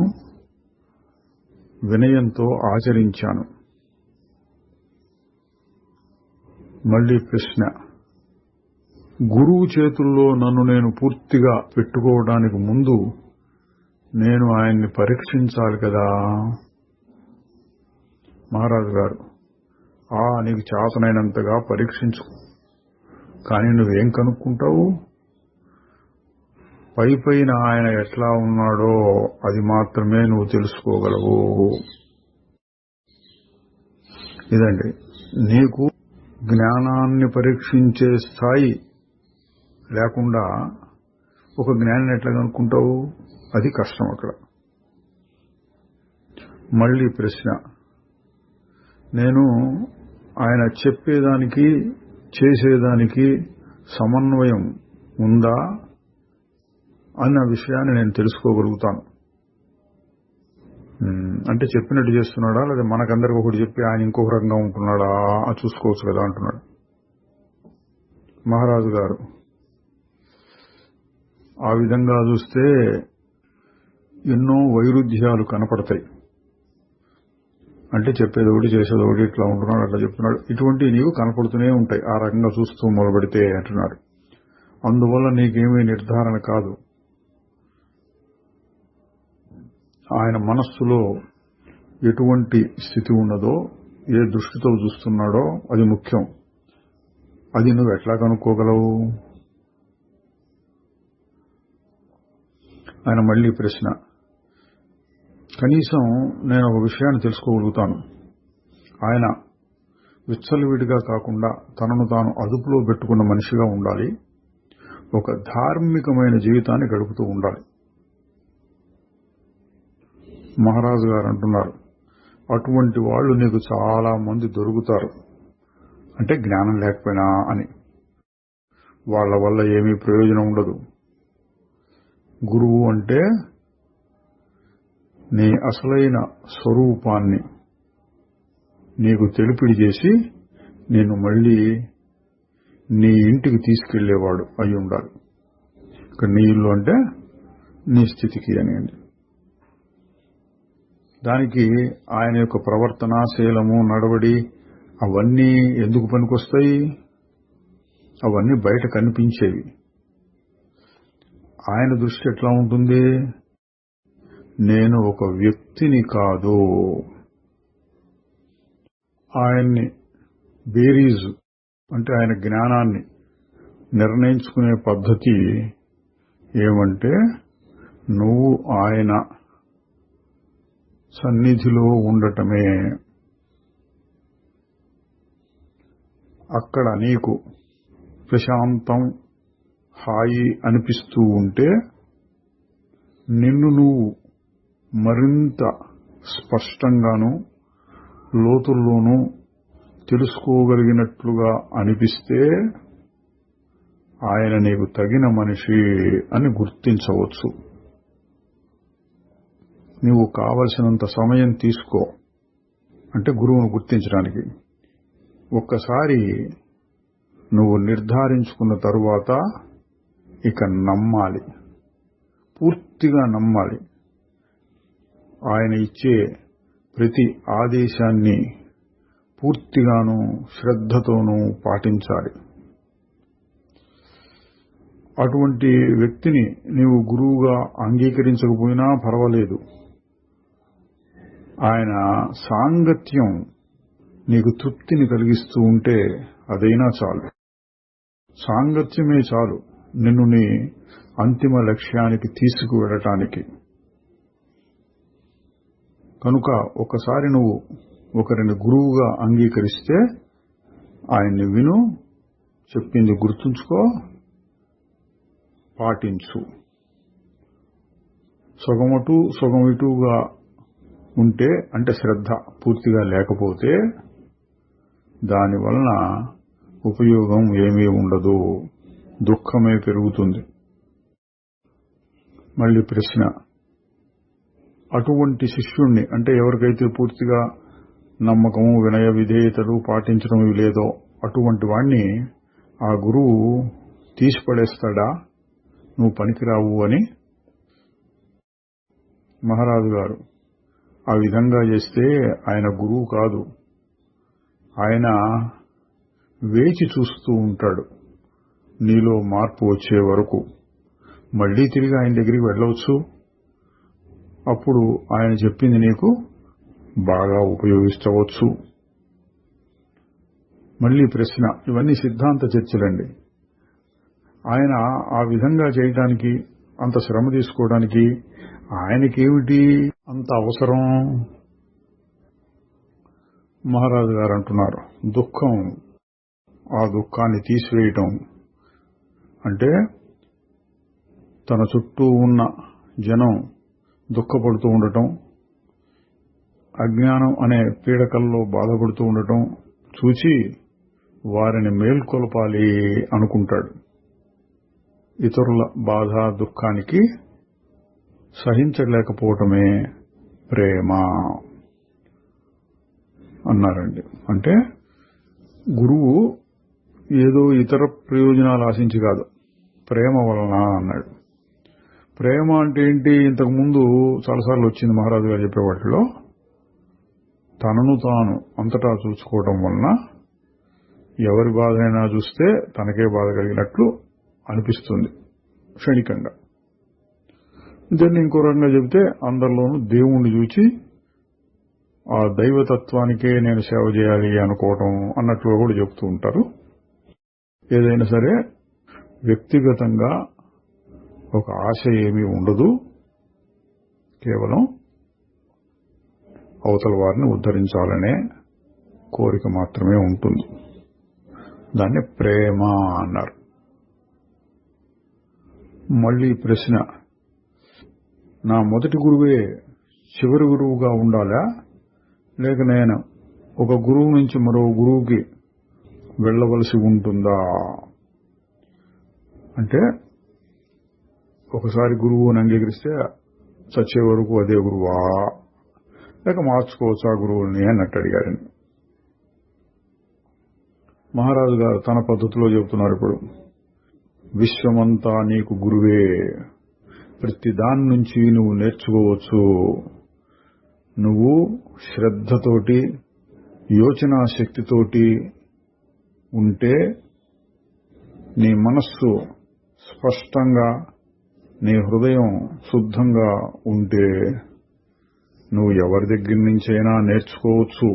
వినయంతో ఆచరించాను. మళ్లీ ప్రశ్న, గురువు చేతుల్లో నన్ను నేను పూర్తిగా పెట్టుకోవడానికి ముందు నేను ఆయన్ని పరీక్షించాలి కదా. మహారాజు గారు, నీకు చేతనైనంతగా పరీక్షించు, కానీ నువ్వేం కనుక్కుంటావు? పైన ఆయన ఎట్లా ఉన్నాడో అది మాత్రమే నువ్వు తెలుసుకోగలవు. ఇదండి, నీకు జ్ఞానాన్ని పరీక్షించే స్థాయి లేకుండా ఒక జ్ఞానాన్ని ఎట్లా కనుక్కుంటావు? అది కష్టం అక్కడ. మళ్లీ ప్రశ్న, నేను ఆయన చెప్పేదానికి చేసేదానికి సమన్వయం ఉందా అన్న విషయాన్ని నేను తెలుసుకోగలుగుతాను. అంటే చెప్పినట్టు చేస్తున్నాడా, లేదా మనకందరికి ఒకటి చెప్పి ఆయన ఇంకొక రకంగా ఉంటున్నాడా చూసుకోవచ్చు కదా అంటున్నాడు. మహారాజు గారు, ఆ విధంగా చూస్తే ఎన్నో వైరుధ్యాలు కనపడతాయి. అంటే చెప్పేది ఒకటి, చేసేది ఒకటి, ఇట్లా ఉంటున్నాడు, అట్లా చెప్తున్నాడు, ఇటువంటివి నీకు కనపడుతూనే ఉంటాయి ఆ రకంగా చూస్తూ మొదలుపెడితే అంటున్నాడు. అందువల్ల నీకేమీ నిర్ధారణ కాదు. ఆయన మనస్సులో ఎటువంటి స్థితి ఉన్నదో, ఏ దృష్టితో చూస్తున్నాడో అది ముఖ్యం. అది నువ్వు ఎట్లా కనుక్కోగలవు? ఆయన మళ్ళీ ప్రశ్న, కనీసం నేను ఒక విషయాన్ని తెలుసుకోగలుగుతాను. ఆయన విచ్చలవిడిగా కాకుండా తనను తాను అదుపులో పెట్టుకున్న మనిషిగా ఉండాలి, ఒక ధార్మికమైన జీవితాన్ని గడుపుతూ ఉండాలి. మహారాజు గారు అంటున్నారు, అటువంటి వాళ్ళు నీకు చాలా మంది దొరుకుతారు. అంటే జ్ఞానం లేకపోయినా అని. వాళ్ళ వల్ల ఏమీ ప్రయోజనం ఉండదు. గురువు అంటే నీ అసలైన స్వరూపాన్ని నీకు తెలిపిడి చేసి నిన్ను మళ్ళీ నీ ఇంటికి తీసుకెళ్లేవాడు అయి ఉండాలి. ఇక్కడ నీ ఇల్లు అంటే నీ స్థితికి అని. దానికి ఆయన యొక్క ప్రవర్తన, శీలము, నడవడి అవన్నీ ఎందుకు పనికొస్తాయి? అవన్నీ బయట కనిపించేవి. ఆయన దృష్టి ఎట్లా ఉంటుంది? నేను ఒక వ్యక్తిని కాదు. ఆయన్ని బేరీజు అంటే ఆయన జ్ఞానాన్ని నిర్ణయించుకునే పద్ధతి ఏమంటే, నువ్వు ఆయన సన్నిధిలో ఉండటమే. అక్కడ నీకు ప్రశాంతం, హాయి అనిపిస్తూ ఉంటే నిన్ను నువ్వు మరింత స్పష్టంగాను లోతుల్లోనూ తెలుసుకోగలిగినట్లుగా అనిపిస్తే ఆయన నీకు తగిన మనిషి అని గుర్తించవచ్చు. నువ్వు కావలసినంత సమయం తీసుకో, అంటే గురువును గుర్తించడానికి. ఒక్కసారి నువ్వు నిర్ధారించుకున్న తరువాత ఇక నమ్మాలి, పూర్తిగా నమ్మాలి. ఆయన ఇచ్చే ప్రతి ఆదేశాన్ని పూర్తిగాను శ్రద్ధతోనూ పాటించాలి. అటువంటి వ్యక్తిని నీవు గురువుగా అంగీకరించకపోయినా పర్వాలేదు. ఆయన సాంగత్యం నీకు తృప్తిని కలిగిస్తూ ఉంటే అదైనా చాలు. సాంగత్యమే చాలు నిన్ను నీ అంతిమ లక్ష్యానికి తీసుకువెళ్ళటానికి. కనుక ఒకసారి నువ్వు ఒకరిని గురువుగా అంగీకరిస్తే ఆయన్ని విను, చెప్పింది గుర్తుంచుకో, పాటించు. సగమటు సగమిటుగా ఉంటే, అంటే శ్రద్ధ పూర్తిగా లేకపోతే దానివలన ఉపయోగం ఏమీ ఉండదు, దుఃఖమే పెరుగుతుంది. మళ్ళీ ప్రశ్న, అటువంటి శిష్యుణ్ణి అంటే ఎవరికైతే పూర్తిగా నమ్మకము, వినయ విధేయతలు పాటించడం లేదో అటువంటి వాణ్ణి ఆ గురువు తీసిపడేస్తాడా, నువ్వు పనికిరావు అని? మహారాజు గారు, ఆ విధంగా చేస్తే ఆయన గురువు కాదు. ఆయన వేచి చూస్తూ ఉంటాడు నీలో మార్పు వచ్చే వరకు. మళ్లీ తిరిగి ఆయన దగ్గరికి వెళ్ళవచ్చు. అప్పుడు ఆయన చెప్పింది నీకు బాగా ఉపయోగించవచ్చు. మళ్లీ ప్రశ్న, ఇవన్నీ సిద్ధాంత చర్చలండి. ఆయన ఆ విధంగా చేయడానికి, అంత శ్రమ తీసుకోవడానికి ఆయనకేమిటి అంత అవసరం? మహారాజు గారు అంటున్నారు, దుఃఖం, ఆ దుఃఖాన్ని తీసివేయటం అంటే తన చుట్టూ ఉన్న జనం దుఃఖపడుతూ ఉండటం, అజ్ఞానం అనే పీడకల్లో బాధపడుతూ ఉండటం చూచి వారిని మేల్కొల్పాలి అనుకుంటాడు. ఇతరుల బాధ, దుఃఖానికి సహించలేకపోవటమే ప్రేమ అన్నారండి. అంటే గురువు ఏదో ఇతర ప్రయోజనాలు ఆశించి కాదు, ప్రేమ వలన అన్నాడు. ప్రేమ అంటే ఏంటి? ఇంతకుముందు చాలాసార్లు వచ్చింది మహారాజు గారు చెప్పే వాటిలో. తనను తాను అంతటా చూసుకోవడం వలన ఎవరి బాధైనా చూస్తే తనకే బాధ కలిగినట్లు అనిపిస్తుంది క్షణికంగా. దీన్ని ఇంకో రకంగా చెబితే అందరిలోనూ దేవుణ్ణి చూచి ఆ దైవతత్వానికే నేను సేవ చేయాలి అనుకోవటం అన్నట్లు కూడా చెబుతూ ఉంటారు. ఏదైనా సరే వ్యక్తిగతంగా ఒక ఆశ ఏమీ ఉండదు, కేవలం అవతల వారిని ఉద్ధరించాలనే కోరిక మాత్రమే ఉంటుంది. దాన్ని ప్రేమ అన్నారు. మళ్ళీ ప్రశ్న, నా మొదటి గురువే చివరి గురువుగా ఉండాలా, లేక నేను ఒక గురువు నుంచి మరో గురువుకి వెళ్ళవలసి ఉంటుందా? అంటే ఒకసారి గురువుని అంగీకరిస్తే చచ్చే వరకు అదే గురువా, లేక మార్చుకోవచ్చా గురువుల్ని అన్నట్టు అడిగారని. మహారాజు గారు తన పద్ధతిలో చెబుతున్నారు. ఇప్పుడు విశ్వమంతా నీకు గురువే, ప్రతి దాని నుంచి నువ్వు నేర్చుకోవచ్చు. నువ్వు శ్రద్ధతోటి యోచనా శక్తితోటి ఉంటే, నీ మనస్సు స్పష్టంగా, నీ హృదయం శుద్ధంగా ఉంటే నువ్వు ఎవరి దగ్గర నుంచైనా నేర్చుకోవచ్చు.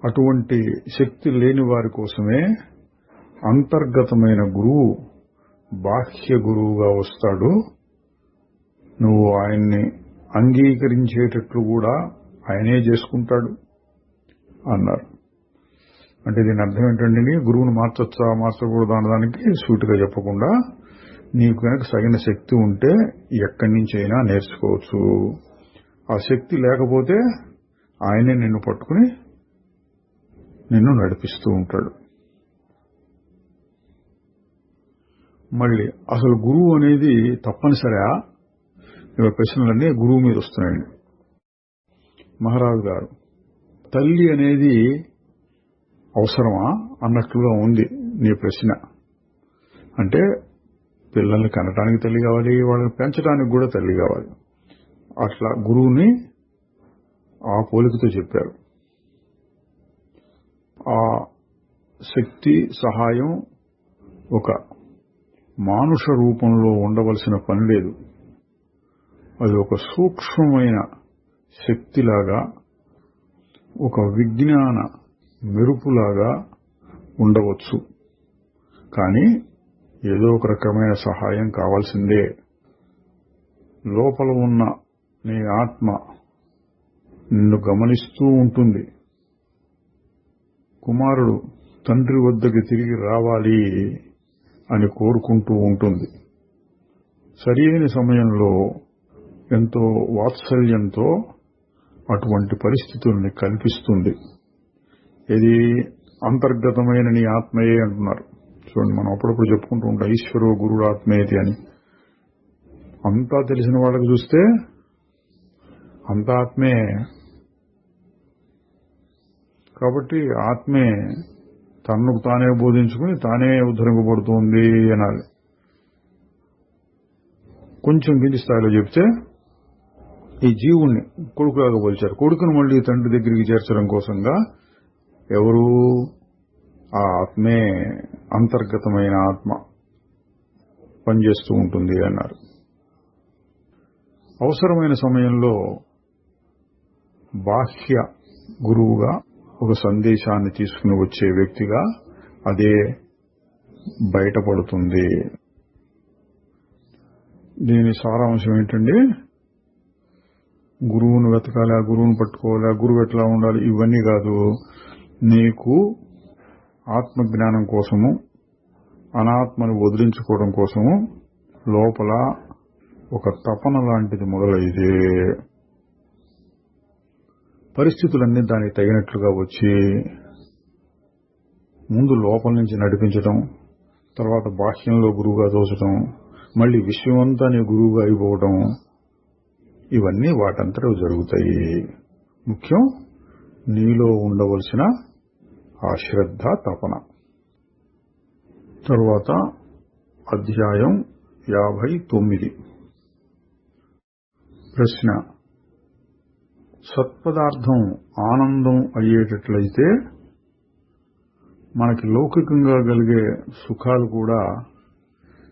అటువంటి శక్తి లేని వారి కోసమే అంతర్గతమైన గురువు బాహ్య గురువుగా వస్తాడు. నువ్వు ఆయన్ని అంగీకరించేటట్లు కూడా ఆయనే చేసుకుంటాడు అన్నారు. అంటే దీని అర్థం ఏంటంటే, గురువును మార్చొచ్చా మార్చకూడదు అన్నదానికి సూటిగా చెప్పకుండా, నీకు కనుక తగిన శక్తి ఉంటే ఎక్కడి నుంచి అయినా నేర్చుకోవచ్చు. ఆ శక్తి లేకపోతే ఆయనే నిన్ను పట్టుకుని నిన్ను నడిపిస్తూ ఉంటాడు. మళ్ళీ అసలు గురువు అనేది తప్పనిసరా? ఇవ ప్రశ్నలన్నీ గురువు మీద వస్తున్నాయండి. మహారాజు గారు, తల్లి అనేది అవసరమా అన్నట్లుగా ఉంది నీ ప్రశ్న. అంటే పిల్లల్ని కనటానికి తల్లి కావాలి, వాళ్ళని పెంచడానికి కూడా తల్లి కావాలి. అట్లా గురువుని ఆ పోలికతో చెప్పారు. ఆ శక్తి సహాయం ఒక మానుష రూపంలో ఉండవలసిన పని లేదు. అది ఒక సూక్ష్మమైన శక్తిలాగా, ఒక విజ్ఞాన మెరుపులాగా ఉండవచ్చు. కానీ ఏదో ఒక రకమైన సహాయం కావాల్సిందే. లోపల ఉన్న నీ ఆత్మ నిన్ను గమనిస్తూ ఉంటుంది. కుమారుడు తండ్రి వద్దకు తిరిగి రావాలి అని కోరుకుంటూ ఉంటుంది. సరైన సమయంలో ఎంతో వాత్సల్యంతో అటువంటి పరిస్థితుల్ని కల్పిస్తుంది. ఇది అంతర్గతమైన నీ ఆత్మయే అంటున్నారు. చూడండి, మనం అప్పుడప్పుడు చెప్పుకుంటూ ఉంటాం ఈశ్వరో గురురాత్మేతి అని. అంతా తెలిసిన వాళ్ళకి చూస్తే అంత ఆత్మే. కాబట్టి ఆత్మే తనకు తానే బోధించుకుని తానే ఉద్ధరింపబడుతోంది అనాలి. కొంచెం కింది స్థాయిలో చెప్తే, ఈ జీవుణ్ణి కొడుకులాగా పోల్చారు. కొడుకును మళ్లీ తండ్రి దగ్గరికి చేర్చడం కోసంగా ఎవరు? ఆ ఆత్మే, అంతర్గతమైన ఆత్మ పనిచేస్తూ ఉంటుంది అన్నారు. అవసరమైన సమయంలో బాహ్య గురువుగా ఒక సందేశాన్ని తీసుకుని వచ్చే వ్యక్తిగా అదే బయటపడుతుంది. దీని సారాంశం ఏంటండి? గురువును వెతకాలి, ఆ గురువును పట్టుకోవాలి, ఆ గురువు ఎట్లా ఉండాలి, ఇవన్నీ కాదు. నీకు ఆత్మజ్ఞానం కోసము, అనాత్మను వదిలించుకోవడం కోసము లోపల ఒక తపన లాంటిది మొదలైతే పరిస్థితులన్నీ దానికి తగినట్లుగా వచ్చి ముందు లోపల నుంచి నడిపించడం, తర్వాత బాహ్యంలో గురువుగా తోచడం, మళ్లీ విశ్వమంతా నీ గురువుగా అయిపోవడం, ఇవన్నీ వాటంతటా జరుగుతాయి. ముఖ్యం నీలో ఉండవలసిన ఆ శ్రద్ధ, తపన. తరువాత అధ్యాయం 59. ప్రశ్న: సత్పదార్థం ఆనందం అయ్యేటట్లయితే మనకి లౌకికంగా కలిగే సుఖాలు కూడా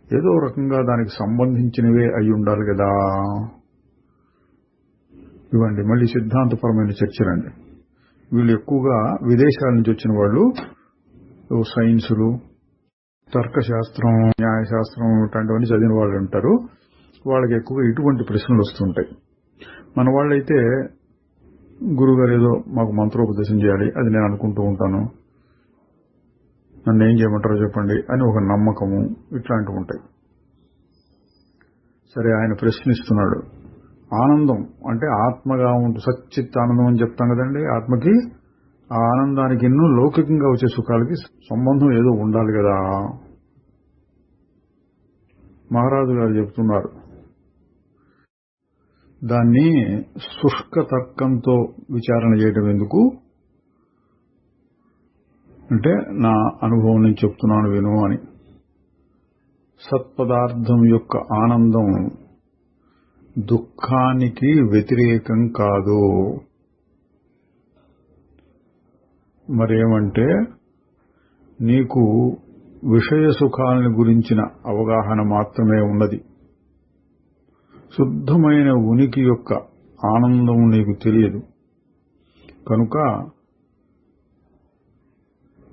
ఏదో రకంగా దానికి సంబంధించినవే అయి ఉండాలి కదా. ఇవ్వండి మళ్ళీ సిద్ధాంతపరమైన చర్చలండి. వీళ్ళు ఎక్కువగా విదేశాల నుంచి వచ్చిన వాళ్ళు సైన్సులు, తర్కశాస్త్రం, న్యాయశాస్త్రం ఇట్లాంటివన్నీ చదివిన వాళ్ళు ఉంటారు. వాళ్ళకి ఎక్కువగా ఇటువంటి ప్రశ్నలు వస్తుంటాయి. మన వాళ్ళైతే గురుగారు ఏదో మాకు మంత్రోపదేశం చేయాలి, అది నేను అనుకుంటూ ఉంటాను, నన్ను ఏం చేయమంటారో చెప్పండి అని ఒక నమ్మకము, ఇట్లాంటివి ఉంటాయి. సరే, ఆయన ప్రశ్నిస్తున్నాడు. ఆనందం అంటే ఆత్మగా ఉంటుంది, సచ్చిత్ ఆనందం అని చెప్తాం కదండి. ఆత్మకి ఆ ఆనందానికి ఎన్నో లౌకికంగా వచ్చే సుఖాలకి సంబంధం ఏదో ఉండాలి కదా. మహారాజు గారు చెప్తున్నారు, దాన్ని శుష్క తర్కంతో విచారణ చేయడం ఎందుకు అంటే, నా అనుభవం నుంచి చెప్తున్నాను విను అని. సత్పదార్థం యొక్క ఆనందం దుఃఖానికి వ్యతిరేకం కాదు. మరేమంటే, నీకు విషయ సుఖాలను గురించిన అవగాహన మాత్రమే ఉన్నది. శుద్ధమైన ఉనికి యొక్క ఆనందం నీకు తెలియదు. కనుక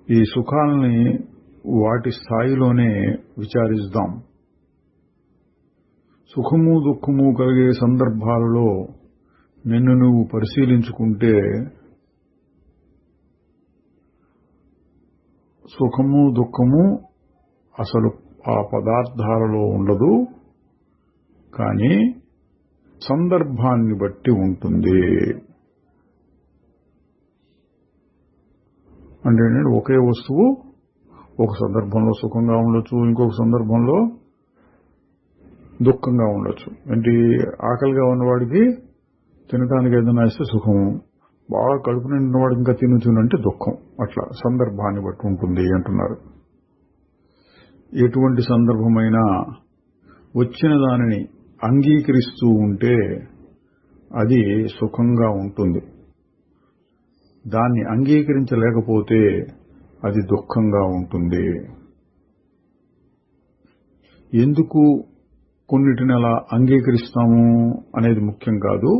ఈ సుఖాలని వాటి స్థాయిలోనే విచారిద్దాం. సుఖము దుఃఖము కలిగే సందర్భాలలో నిన్ను నువ్వు పరిశీలించుకుంటే సుఖము దుఃఖము అసలు ఆ పదార్థాలలో ఉండదు, కానీ సందర్భాన్ని బట్టి ఉంటుంది. అంటే ఒకే వస్తువు ఒక సందర్భంలో సుఖంగా ఉండొచ్చు, ఇంకొక సందర్భంలో దుఃఖంగా ఉండొచ్చు. అంటే ఆకలిగా ఉన్నవాడికి తినడానికి ఏదైనా ఇస్తే సుఖము, బాగా కడుపు నిండినవాడికి ఇంకా తినంటే దుఃఖం. అట్లా సందర్భాన్ని బట్టి ఉంటుంది అంటున్నారు. ఎటువంటి సందర్భమైనా వచ్చిన దానిని అంగీకరిస్తూ ఉంటే అది సుఖంగా ఉంటుంది. దాన్ని అంగీకరించలేకపోతే అది దుఃఖంగా ఉంటుంది. ఎందుకు కొన్నిటిని అలా అంగీకరిస్తాము అనేది ముఖ్యం కాదు.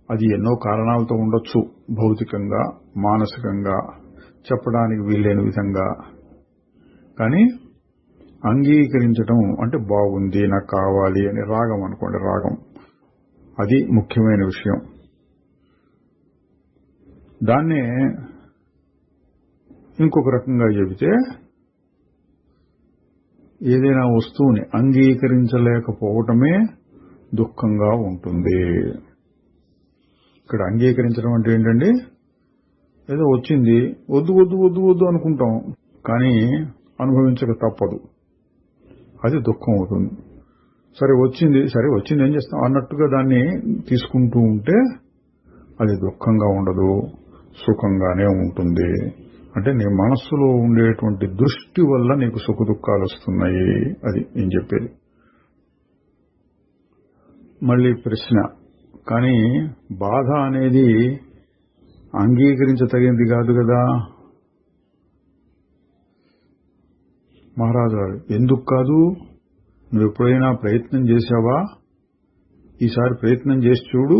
అది ఎన్నో కారణాలతో ఉండొచ్చు, భౌతికంగా, మానసికంగా, చెప్పడానికి వీల్లేని విధంగా. కానీ అంగీకరించడం అంటే బాగుంది, నాకు కావాలి అని రాగం అనుకోండి, రాగం అది ముఖ్యమైన విషయం. దాన్నే ఇంకొక రకంగా చెబితే, ఏదైనా వస్తువుని అంగీకరించలేకపోవటమే దుఃఖంగా ఉంటుంది. ఇక్కడ అంగీకరించడం అంటే ఏంటండి, ఏదో వచ్చింది వద్దు వద్దు వద్దు వద్దు అనుకుంటాం, కానీ అనుభవించక తప్పదు, అది దుఃఖం అవుతుంది. సరే వచ్చింది ఏం చేస్తాం అన్నట్టుగా దాన్ని తీసుకుంటూ ఉంటే అది దుఃఖంగా ఉండదు, సుఖంగానే ఉంటుంది. అంటే నీ మనస్సులో ఉండేటువంటి దృష్టి వల్ల నీకు సుఖ దుఃఖాలు వస్తున్నాయి, అది నేను చెప్పేది. మళ్ళీ ప్రశ్న, కానీ బాధ అనేది అంగీకరించదగింది కాదు కదా. మహారాజు గారు, ఎందుకు కాదు? నువ్వు ఎప్పుడైనా ప్రయత్నం చేశావా? ఈసారి ప్రయత్నం చేసి చూడు.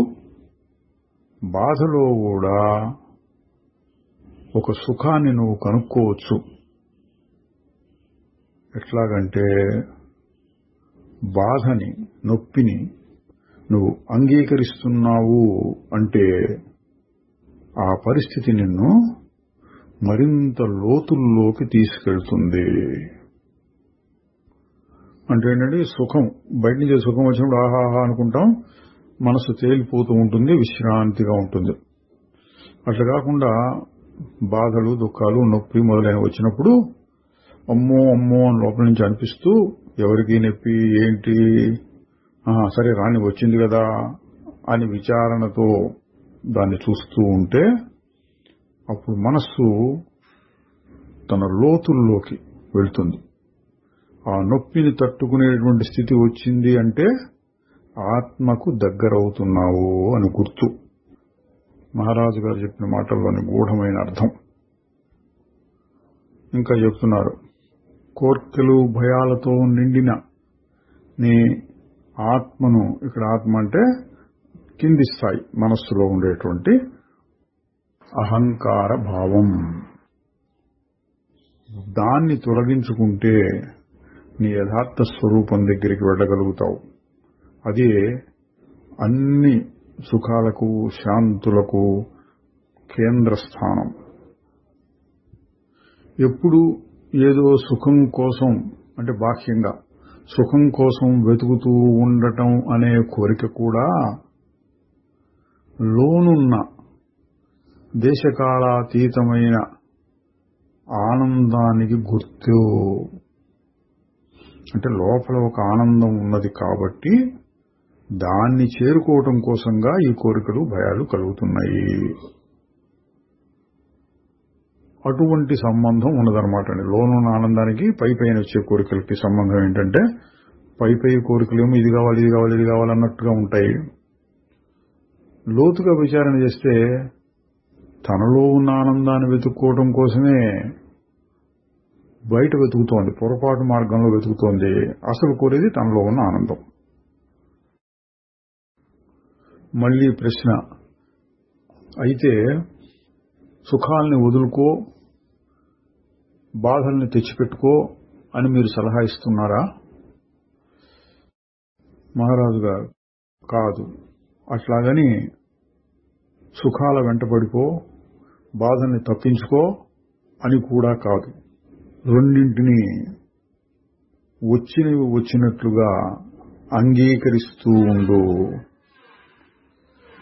బాధలో కూడా ఒక సుఖాన్ని నువ్వు కనుక్కోవచ్చు. ఎట్లాగంటే, బాధని, నొప్పిని నువ్వు అంగీకరిస్తున్నావు అంటే ఆ పరిస్థితి నిన్ను మరింత లోతుల్లోకి తీసుకెళ్తుంది. అంటే ఏంటంటే, సుఖం బయట నుంచి సుఖం వచ్చినప్పుడు ఆహాహా అనుకుంటాం, మనసు తేలిపోతూ ఉంటుంది, విశ్రాంతిగా ఉంటుంది. అట్లా కాకుండా బాధలు, దుఃఖాలు, నొప్పి మొదలైనవి వచ్చినప్పుడు అమ్మో అమ్మో అని లోపల నుంచి అనిపిస్తూ, ఎవరికి నొప్పి ఏంటి, సరే రాని వచ్చింది కదా అని విచారణతో దాన్ని చూస్తూ ఉంటే అప్పుడు మనస్సు తన లోతుల్లోకి వెళ్తుంది. ఆ నొప్పిని తట్టుకునేటువంటి స్థితి వచ్చింది అంటే ఆత్మకు దగ్గరవుతున్నావు అని గుర్తు. మహారాజు గారు చెప్పిన మాటల్లోని గూఢమైన అర్థం. ఇంకా చెప్తున్నారు, కోర్కెలు భయాలతో నిండిన నీ ఆత్మను, ఇక్కడ ఆత్మ అంటే కింది స్థాయి మనస్సులో ఉండేటువంటి అహంకార భావం, దాన్ని తొలగించుకుంటే నీ యథార్థ స్వరూపం దగ్గరికి వెళ్ళగలుగుతావు. అదే అన్ని సుఖాలకు శాంతులకు కేంద్ర స్థానం. ఎప్పుడు ఏదో సుఖం కోసం అంటే బాహ్యంగా సుఖం కోసం వెతుకుతూ ఉండటం అనే కోరిక కూడా లోనున్న దేశకాలాతీతమైన ఆనందానికి గుర్తు. అంటే లోపల ఒక ఆనందం ఉన్నది కాబట్టి దాన్ని చేరుకోవటం కోసంగా ఈ కోరికలు భయాలు కలుగుతున్నాయి. అటువంటి సంబంధం ఉన్నదన్నమాట అండి. లోనున్న ఆనందానికి పైన వచ్చే కోరికలకి సంబంధం ఏంటంటే పై కోరికలేమో ఇది కావాలి ఇది కావాలి ఇది కావాలన్నట్టుగా ఉంటాయి. లోతుగా విచారణ చేస్తే తనలో ఉన్న ఆనందాన్ని వెతుక్కోవడం కోసమే బయట వెతుకుతోంది, పొరపాటు మార్గంలో వెతుకుతోంది. అసలు కోరేది తనలో ఉన్న ఆనందం. మళ్ళీ ప్రశ్న, అయితే సుఖాల్ని వదులుకో, బాధల్ని తెచ్చిపెట్టుకో అని మీరు సలహా ఇస్తున్నారా? మహారాజు గారు, కాదు. అట్లాగని సుఖాల వెంటబడిపో, బాధల్ని తప్పించుకో అని కూడా కాదు. రెండింటినీ వచ్చినవి వచ్చినట్లుగా అంగీకరిస్తూ ఉండు.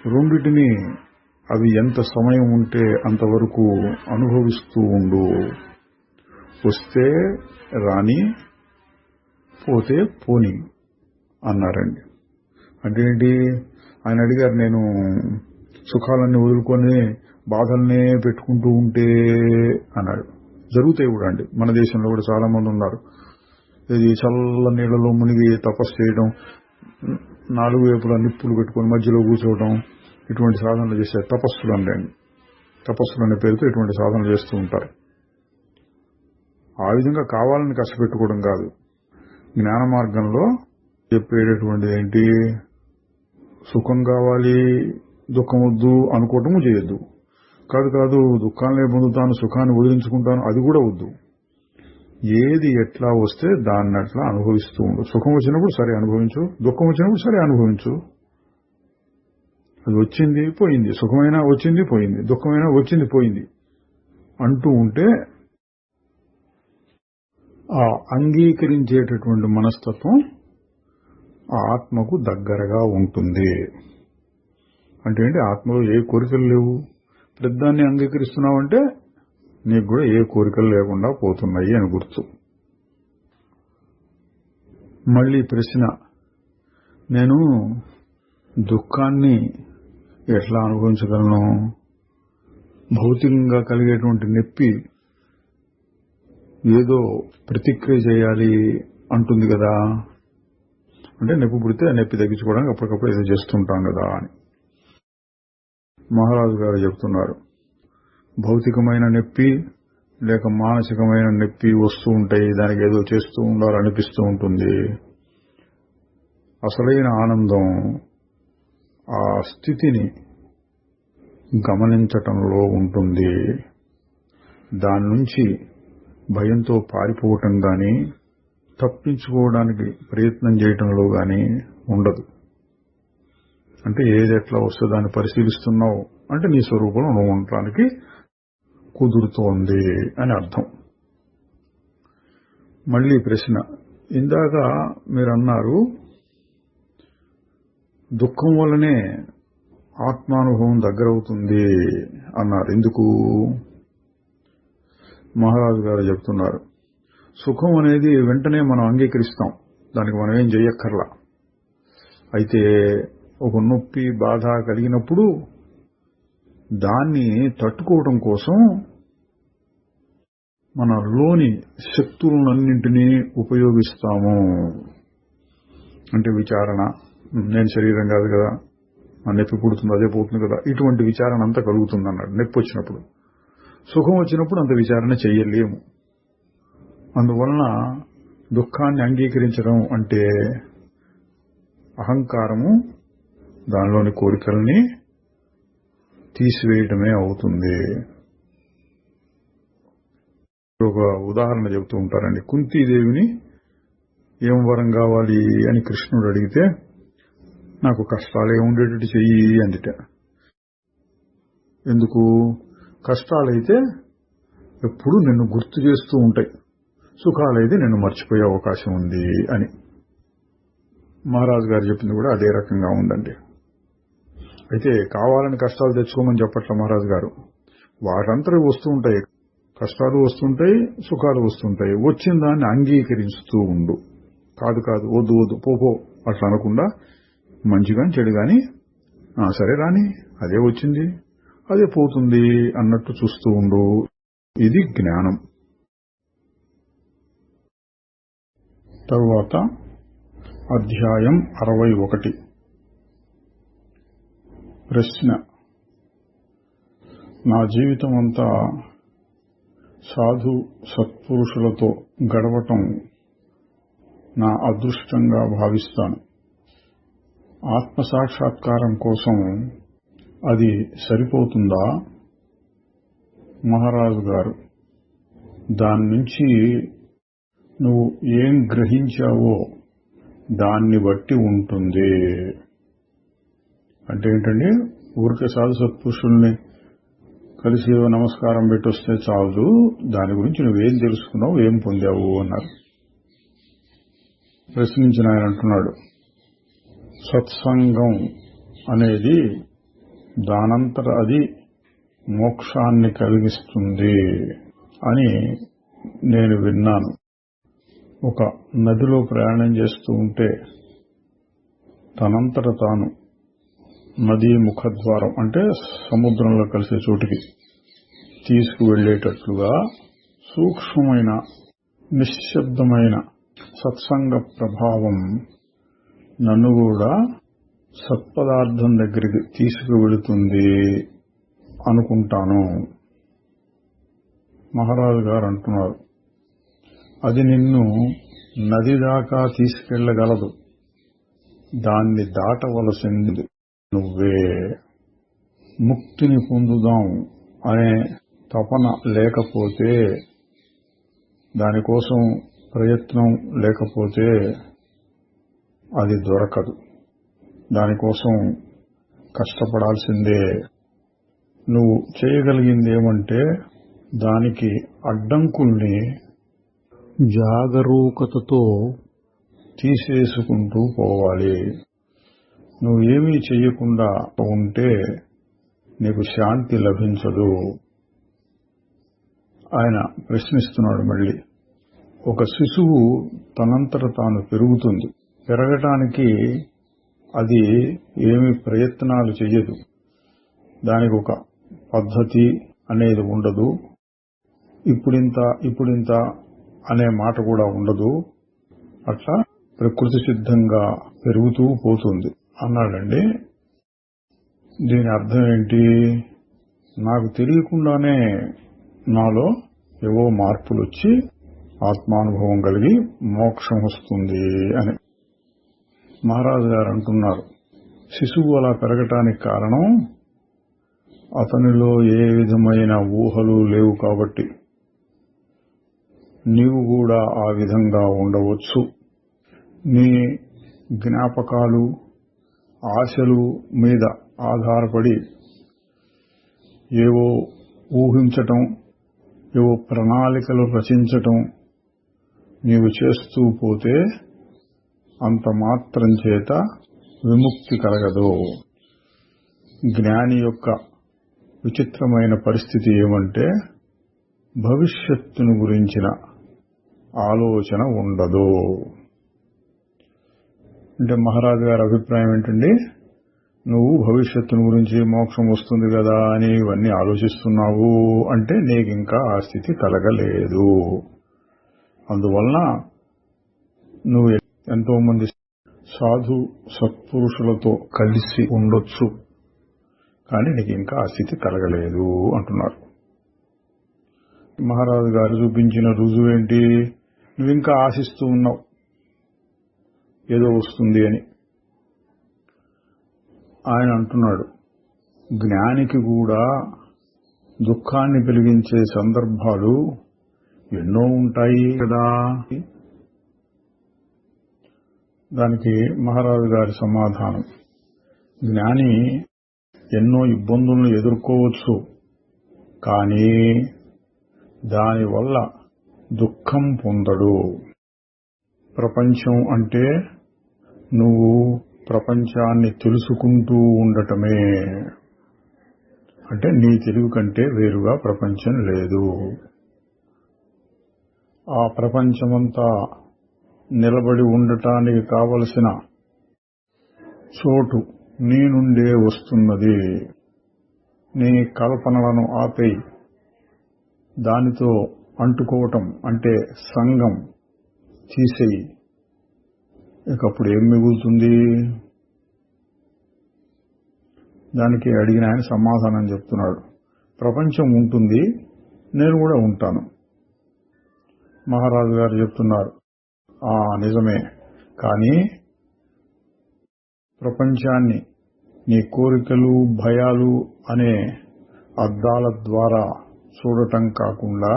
రెండింటినీ అవి ఎంత సమయం ఉంటే అంతవరకు అనుభవిస్తూ ఉండు. వస్తే రాని, పోతే పోని అన్నారండి. అంటే ఏంటి? ఆయన అడిగారు, నేను సుఖాలన్నీ వదులుకొని బాధల్నే పెట్టుకుంటూ ఉంటే అన్నాడు. జరుగుతాయి కూడా అండి. మన దేశంలో కూడా చాలా మంది ఉన్నారు. ఇది చల్ల నీళ్లలో మునిగి తపస్సు చేయడం, నాలుగు వైపులా నిప్పులు పెట్టుకొని మధ్యలో కూర్చోవడం, ఇటువంటి సాధనలు చేసే తపస్సులు అండి. తపస్సులు అనే పేరుతో ఇటువంటి సాధనలు చేస్తూ ఉంటారు. ఆ విధంగా కావాలని కష్టపెట్టుకోవడం కాదు. జ్ఞాన మార్గంలో చెప్పేటటువంటిది ఏంటి? సుఖం కావాలి, దుఃఖం వద్దు అనుకోవటము చేయొద్దు. కాదు దుఃఖాన్ని పొందుతాను, సుఖాన్ని వదిలించుకుంటాను, అది కూడా వద్దు. ఏది ఎట్లా వస్తే దాన్ని అట్లా అనుభవిస్తూ ఉండు. సుఖం వచ్చినప్పుడు సరే అనుభవించు, దుఃఖం వచ్చినప్పుడు సరే అనుభవించు. అది వచ్చింది పోయింది, సుఖమైనా వచ్చింది పోయింది, దుఃఖమైనా వచ్చింది పోయింది అంటూ ఉంటే ఆ అంగీకరించేటటువంటి మనస్తత్వం ఆ ఆత్మకు దగ్గరగా ఉంటుంది. అంటే ఏంటి? ఆత్మలో ఏ కోరికలు లేవు. పెద్దాన్ని అంగీకరిస్తున్నావంటే నీకు కూడా ఏ కోరికలు లేకుండా పోతున్నాయి అని గుర్తు. మళ్ళీ ప్రశ్న, నేను దుఃఖాన్ని ఎట్లా అనుభవించగలను? భౌతికంగా కలిగేటువంటి నొప్పి ఏదో ప్రతిక్రియ చేయాలి అంటుంది కదా. అంటే నొప్పి పుడితే ఆ నొప్పి తగ్గించుకోవడానికి అప్పటికప్పుడు ఏదో చేస్తుంటాం కదా అని మహారాజు గారు చెప్తున్నారు. భౌతికమైన నొప్పి లేక మానసికమైన నొప్పి వస్తూ ఉంటాయి. దానికి ఏదో చేస్తూ ఉండాలనిపిస్తూ ఉంటుంది. అసలైన ఆనందం ఆ స్థితిని గమనించటంలో ఉంటుంది. దాని నుంచి భయంతో పారిపోవటం గాని, తప్పించుకోవడానికి ప్రయత్నం చేయటంలో గాని ఉండదు. అంటే ఏది ఎట్లా వస్తే దాన్ని పరిశీలిస్తున్నావు అంటే నీ స్వరూపంలో నువ్వు ఉండటానికి కుదురుతోంది అని అర్థం. మళ్ళీ ప్రశ్న, ఇందాక మీరు అన్నారు దుఃఖం వల్లనే ఆత్మానుభవం దగ్గరవుతుంది అన్నారు. ఎందుకు? మహారాజు గారు చెప్తున్నారు, సుఖం అనేది వెంటనే మనం అంగీకరిస్తాం, దానికి మనం ఏం చెయ్యక్కర్లా. అయితే ఒక నొప్పి బాధ కలిగినప్పుడు దాన్ని తట్టుకోవడం కోసం మనలోని శక్తులన్నింటినీ ఉపయోగిస్తాము. అంటే విచారణ, నేను శరీరం కాదు కదా, ఆ నొప్పి పుడుతుంది అదే పోతుంది కదా, ఇటువంటి విచారణ అంతా కలుగుతుంది అన్నాడు. నొప్పి వచ్చినప్పుడు. సుఖం వచ్చినప్పుడు అంత విచారణ చెయ్యలేము. అందువలన దుఃఖాన్ని అంగీకరించడం అంటే అహంకారము, దానిలోని కోరికల్ని తీసివేయటమే అవుతుంది. ఒక ఉదాహరణ చెబుతూ ఉంటారండి. కుంతీదేవిని ఏం వరం కావాలి అని కృష్ణుడు అడిగితే నాకు కష్టాలే ఉండేటట్టు చెయ్యి అందిట. ఎందుకు? కష్టాలైతే ఎప్పుడు నిన్ను గుర్తు చేస్తూ ఉంటాయి, సుఖాలైతే నిన్ను మర్చిపోయే అవకాశం ఉంది అని. మహారాజు గారు చెప్పింది కూడా అదే రకంగా ఉందండి. అయితే కావాలని కష్టాలు తెచ్చుకోమని చెప్పట్ల మహారాజు గారు. వాటంతా వస్తూ ఉంటాయి, కష్టాలు వస్తుంటాయి, సుఖాలు వస్తుంటాయి. వచ్చిన దాన్ని అంగీకరిస్తూ ఉండు. కాదు వద్దు పో అట్లా అనకుండా మంచి గాని చెడు గాని సరే రాని, అదే వచ్చింది అదే పోతుంది అన్నట్టు చూస్తూ ఉండు. ఇది జ్ఞానం. తరువాత అధ్యాయం 61. ప్రశ్న: నా జీవితం అంతా సాధు సత్పురుషులతో గడవటం నా అదృష్టంగా భావిస్తాను. ఆత్మసాక్షాత్కారం కోసం అది సరిపోతుందా? మహారాజు గారు: దాని నుంచి నువ్వు ఏం గ్రహించావో దాన్ని బట్టి ఉంటుంది. అంటే ఏంటండి? ఊరికే సాధు సత్పురుషుల్ని కలిసి నమస్కారం పెట్టొస్తే చాలు, దాని గురించి నువ్వేం తెలుసుకున్నావు, ఏం పొందావు అన్నారు. ప్రశ్నించిన ఆయన అంటున్నాడు, సత్సంగం అనేది దానంతట అది మోక్షాన్ని కలిగిస్తుంది అని నేను విన్నాను. ఒక నదిలో ప్రయాణం చేస్తూ ఉంటే తనంతట తాను నదీ ముఖద్వారం అంటే సముద్రంలో కలిసే చోటికి తీసుకువెళ్లేటట్లుగా సూక్ష్మమైన నిశ్శబ్దమైన సత్సంగ ప్రభావం నన్ను కూడా సత్పదార్థం దగ్గరికి తీసుకువెళుతుంది అనుకుంటాను. మహారాజు గారు అంటున్నారు, అది నిన్ను నది దాకా తీసుకెళ్లగలదు, దాన్ని దాటవలసింది నువ్వే. ముక్తిని పొందుదాం అనే తపన లేకపోతే, దానికోసం ప్రయత్నం లేకపోతే అది దొరకదు. దానికోసం కష్టపడాల్సిందే. నువ్వు చేయగలిగిందేమంటే దానికి అడ్డంకుల్ని జాగరూకతతో తీసేసుకుంటూ పోవాలి. నువ్వేమీ చెయ్యకుండా ఉంటే నీకు శాంతి లభించదు. ఆయన ప్రశ్నిస్తున్నాడు మళ్ళీ. ఒక శిశువు తనంతట తాను పెరుగుతుంది. పెరగటానికి అది ఏమి ప్రయత్నాలు చెయ్యదు. దానికి ఒక పద్ధతి అనేది ఉండదు. ఇప్పుడింత అనే మాట కూడా ఉండదు. అట్లా ప్రకృతి సిద్ధంగా పెరుగుతూ పోతుంది అన్నాడండి. దీని అర్థం ఏంటి? నాకు తెలియకుండానే నాలో ఏవో మార్పులు వచ్చి ఆత్మానుభవం కలిగి మోక్షం వస్తుంది అని. మహారాజు గారు అంటున్నారు, శిశువు అలా పెరగటానికి కారణం అతనిలో ఏ విధమైన ఊహలు లేవు కాబట్టి. నీవు కూడా ఆ విధంగా ఉండవచ్చు. నీ జ్ఞాపకాలు, ఆశలు మీద ఆధారపడి ఏవో ఊహించటం, ఏవో ప్రణాళికలు రచించటం నీవు చేస్తూ పోతే అంత మాత్రం చేత విముక్తి కలగదు. జ్ఞాని యొక్క విచిత్రమైన పరిస్థితి ఏమంటే భవిష్యత్తును గురించిన ఆలోచన ఉండదు. అంటే మహారాజు గారి అభిప్రాయం ఏంటండి? నువ్వు భవిష్యత్తును గురించి మోక్షం వస్తుంది కదా అని ఇవన్నీ ఆలోచిస్తున్నావు అంటే నీకింకా ఆ స్థితి కలగలేదు. అందువలన నువ్వు ఎంతో మంది సాధు సత్పురుషులతో కలిసి ఉండొచ్చు, కానీ నీకు ఇంకా ఆ స్థితి కలగలేదు అంటున్నారు. మహారాజు గారు చూపించిన రుజువేంటి? నువ్వింకా ఆశిస్తూ ఉన్నావు ఏదో వస్తుంది అని. ఆయన అంటున్నాడు, జ్ఞానికి కూడా దుఃఖాన్ని కలిగించే సందర్భాలు ఎన్నో ఉంటాయి కదా. దానికి మహారాజు గారి సమాధానం, జ్ఞాని ఎన్నో ఇబ్బందులను ఎదుర్కోవచ్చు, కానీ దానివల్ల దుఃఖం పొందడు. ప్రపంచం అంటే నువ్వు ప్రపంచాన్ని తెలుసుకుంటూ ఉండటమే. అంటే నీ తెలివి కంటే వేరుగా ప్రపంచం లేదు. ఆ ప్రపంచమంతా నిలబడి ఉండటానికి కావలసిన చోటు నీ నుండే వస్తున్నది. నీ కల్పనలను ఆపై దానితో అంటుకోవటం అంటే సంగం తీసేయి. ఇకప్పుడు ఏం మిగులుతుంది? దానికి అడిగిన ఆయన సమాధానం చెప్తున్నాడు, ప్రపంచం ఉంటుంది, నేను కూడా ఉంటాను. మహారాజు గారు చెప్తున్నారు, నిజమే, కానీ ప్రపంచాన్ని నీ కోరికలు భయాలు అనే అద్దాల ద్వారా చూడటం కాకుండా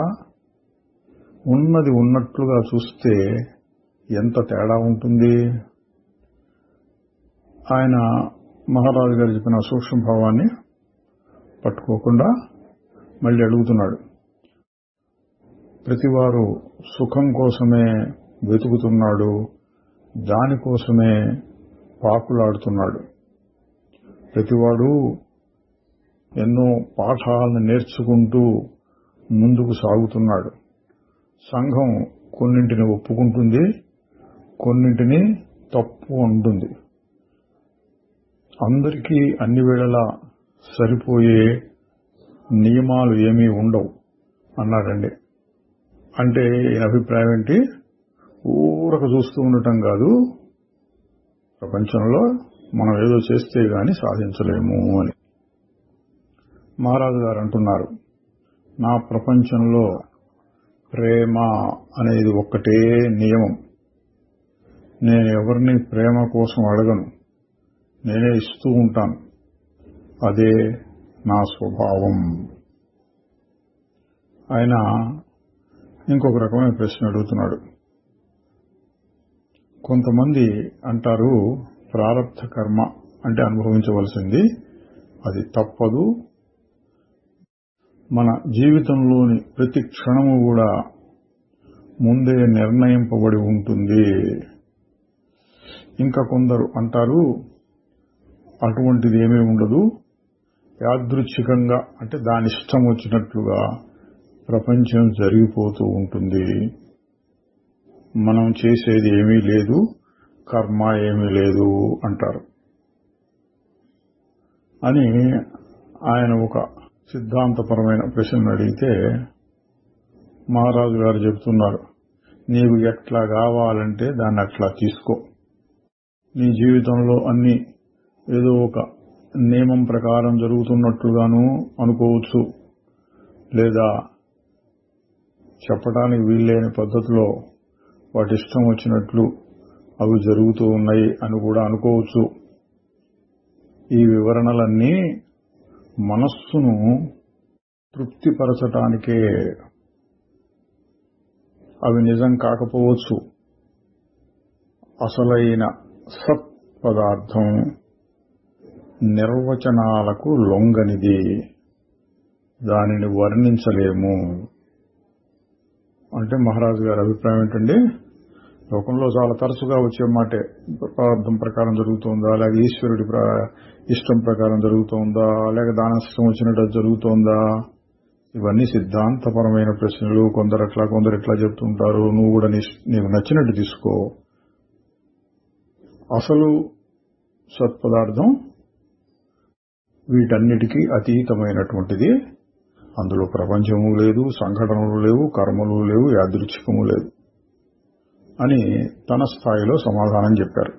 ఉన్నది ఉన్నట్లుగా చూస్తే ఎంత తేడా ఉంటుంది. ఆయన మహారాజు గారు చెప్పిన సూక్ష్మ భావాన్ని పట్టుకోకుండా మళ్ళీ అడుగుతున్నాడు, ప్రతివారు సుఖం కోసమే వెతుకుతున్నాడు, దానికోసమే పాకులాడుతున్నాడు. ప్రతివాడు ఎన్నో పాఠాలను నేర్చుకుంటూ ముందుకు సాగుతున్నాడు. సంఘం కొన్నింటిని ఒప్పుకుంటుంది, కొన్నింటిని తప్పు అంటుంది. అందరికీ అన్ని వేళలా సరిపోయే నియమాలు ఏమీ ఉండవు అన్నాడండి. అంటే ఈయన అభిప్రాయం ఏంటి? ఊరక చూస్తూ ఉండటం కాదు, ప్రపంచంలో మనం ఏదో చేస్తే గాని సాధించలేము అని. మహారాజు గారు అంటున్నారు, నా ప్రపంచంలో ప్రేమ అనేది ఒక్కటే నియమం. నేను ఎవరిని ప్రేమ కోసం అడగను, నేనే ఇస్తూ ఉంటాను. అదే నా స్వభావం. ఆయన ఇంకొక రకమైన ప్రశ్న అడుగుతున్నాడు. కొంతమంది అంటారు, ప్రారబ్ధ కర్మ అంటే అనుభవించవలసింది, అది తప్పదు. మన జీవితంలోని ప్రతి క్షణము కూడా ముందే నిర్ణయింపబడి ఉంటుంది. ఇంకా కొందరు అంటారు, అటువంటిది ఏమీ ఉండదు, యాదృచ్ఛికంగా అంటే దాని ఇష్టం వచ్చినట్లుగా ప్రపంచం జరిగిపోతూ ఉంటుంది, మనం చేసేది ఏమీ లేదు, కర్మ ఏమీ లేదు అంటారు అని ఆయన ఒక సిద్ధాంతపరమైన ప్రశ్న అడిగితే మహారాజు గారు చెబుతున్నారు, నీకు ఎట్లా కావాలంటే దాన్ని అట్లా తీసుకో. నీ జీవితంలో అన్ని ఏదో ఒక నియమం ప్రకారం జరుగుతున్నట్లుగాను అనుకోవచ్చు, లేదా చెప్పడానికి వీల్లేని పద్ధతిలో వాటి ఇష్టం వచ్చినట్లు అవి జరుగుతూ ఉన్నాయి అని కూడా అనుకోవచ్చు. ఈ వివరణలన్నీ మనస్సును తృప్తిపరచటానికే. అవి నిజం కాకపోవచ్చు. అసలైన సత్ పదార్థం నిర్వచనాలకు లొంగనిది, దానిని వర్ణించలేము. అంటే మహారాజు గారి అభిప్రాయం ఏంటండి, లోకంలో చాలా తరచుగా వచ్చే మాటే పదార్థం ప్రకారం జరుగుతోందా, లేక ఈశ్వరుడి ఇష్టం ప్రకారం జరుగుతోందా, లేక దాని ఇష్టం వచ్చినట్టు జరుగుతోందా, ఇవన్నీ సిద్ధాంతపరమైన ప్రశ్నలు. కొందరు అట్లా కొందరు ఎట్లా చెప్తుంటారు. నువ్వు కూడా నీకు నచ్చినట్టు తీసుకో. అసలు సత్పదార్థం వీటన్నిటికీ అతీతమైనటువంటిది. అందులో ప్రపంచము లేదు, సంఘటనలు లేవు, కర్మలు లేవు, యాదృచ్ఛికము లేదు అని తన స్థాయిలో సమాధానం చెప్పారు.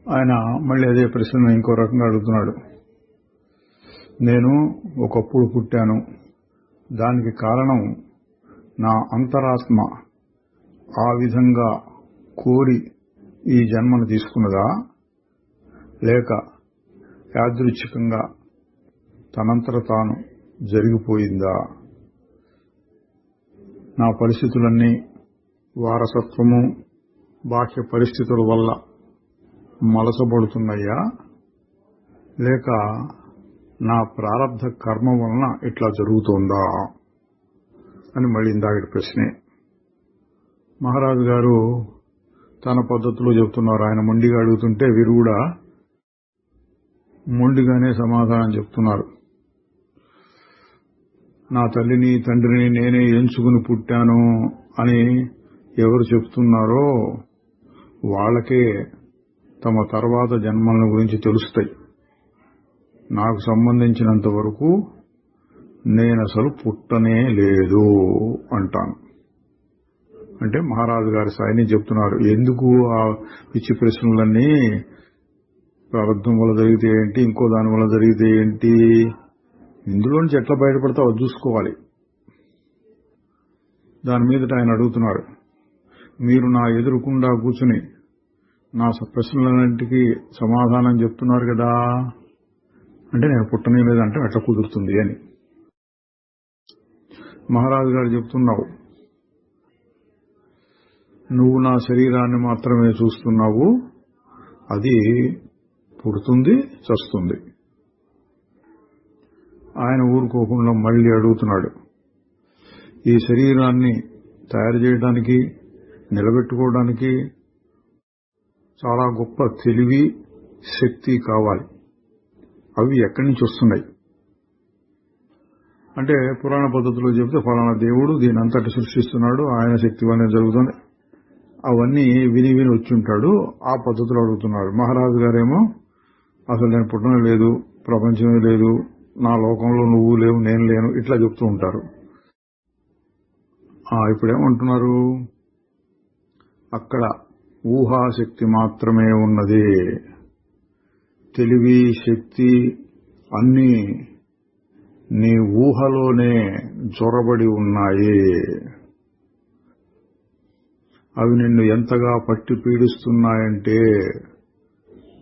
ఆయన మళ్ళీ అదే ప్రశ్న ఇంకో రకంగా అడుగుతున్నాడు. నేను ఒకప్పుడు పుట్టాను, దానికి కారణం నా అంతరాత్మ ఆ విధంగా కోరి ఈ జన్మను తీసుకున్నదా, లేక యాదృచ్ఛికంగా తనంతట తాను జరిగిపోయిందా? నా పరిస్థితులన్నీ వారసత్వము బాహ్య పరిస్థితుల వల్ల మలసబడుతున్నాయా, లేక నా ప్రారబ్ధ కర్మ వలన ఇట్లా జరుగుతోందా అని మళ్ళీ ఇందాకటి ప్రశ్నే. మహారాజు గారు తన పద్ధతిలో చెప్తున్నారు. ఆయన మొండిగా అడుగుతుంటే వీరు కూడా మొండిగానే సమాధానం చెప్తున్నారు. నా తల్లిని తండ్రిని నేనే ఎంచుకుని పుట్టాను అని ఎవరు చెప్తున్నారో వాళ్ళకే తమ తర్వాత జన్మల గురించి తెలుస్తాయి. నాకు సంబంధించినంత వరకు నేనసలు పుట్టనే లేదు అంటాను. అంటే మహారాజు గారి సాయిని చెప్తున్నారు. ఎందుకు ఆ పిచ్చి ప్రశ్నలన్నీ, ప్రారంభం వల్ల జరిగితే ఏంటి, ఇంకో దాని వల్ల జరిగితే ఏంటి, ఇందులోంచి ఎట్లా బయటపడతావో చూసుకోవాలి. దాని మీదట ఆయన అడుగుతున్నారు, మీరు నా ఎదురుకుండా కూర్చుని నా ప్రశ్నలన్నింటికి సమాధానం చెప్తున్నారు కదా, అంటే నేను పుట్టనే లేదంటే ఎట్లా కుదురుతుంది అని. మహారాజు గారు చెప్తున్నావు, నువ్వు నా శరీరాన్ని మాత్రమే చూస్తున్నావు, అది పుడుతుంది చస్తుంది. ఆయన ఊరుకోకుండా మళ్లీ అడుగుతున్నాడు, ఈ శరీరాన్ని తయారు చేయడానికి నిలబెట్టుకోవడానికి చాలా గొప్ప తెలివి శక్తి కావాలి, అవి ఎక్కడి నుంచి వస్తున్నాయి అంటే పురాణ పద్ధతిలో చెబితే ఫలానా దేవుడు దీని అంతటి సృష్టిస్తున్నాడు, ఆయన శక్తి వల్లనే జరుగుతుంది, అవన్నీ విని విని వచ్చి ఉంటాడు. ఆ పద్ధతిలో అడుగుతున్నారు. మహారాజు గారేమో అసలు నేను పుట్టడం లేదు, ప్రపంచమే లేదు, నా లోకంలో నువ్వు లేవు నేను లేను ఇట్లా చెప్తూ ఉంటారు. ఇప్పుడేమంటున్నారు, అక్కడ ఊహాశక్తి మాత్రమే ఉన్నది, తెలివి శక్తి అన్నీ నీ ఊహలోనే జొరబడి ఉన్నాయి. అవి నిన్ను ఎంతగా పట్టి పీడిస్తున్నాయంటే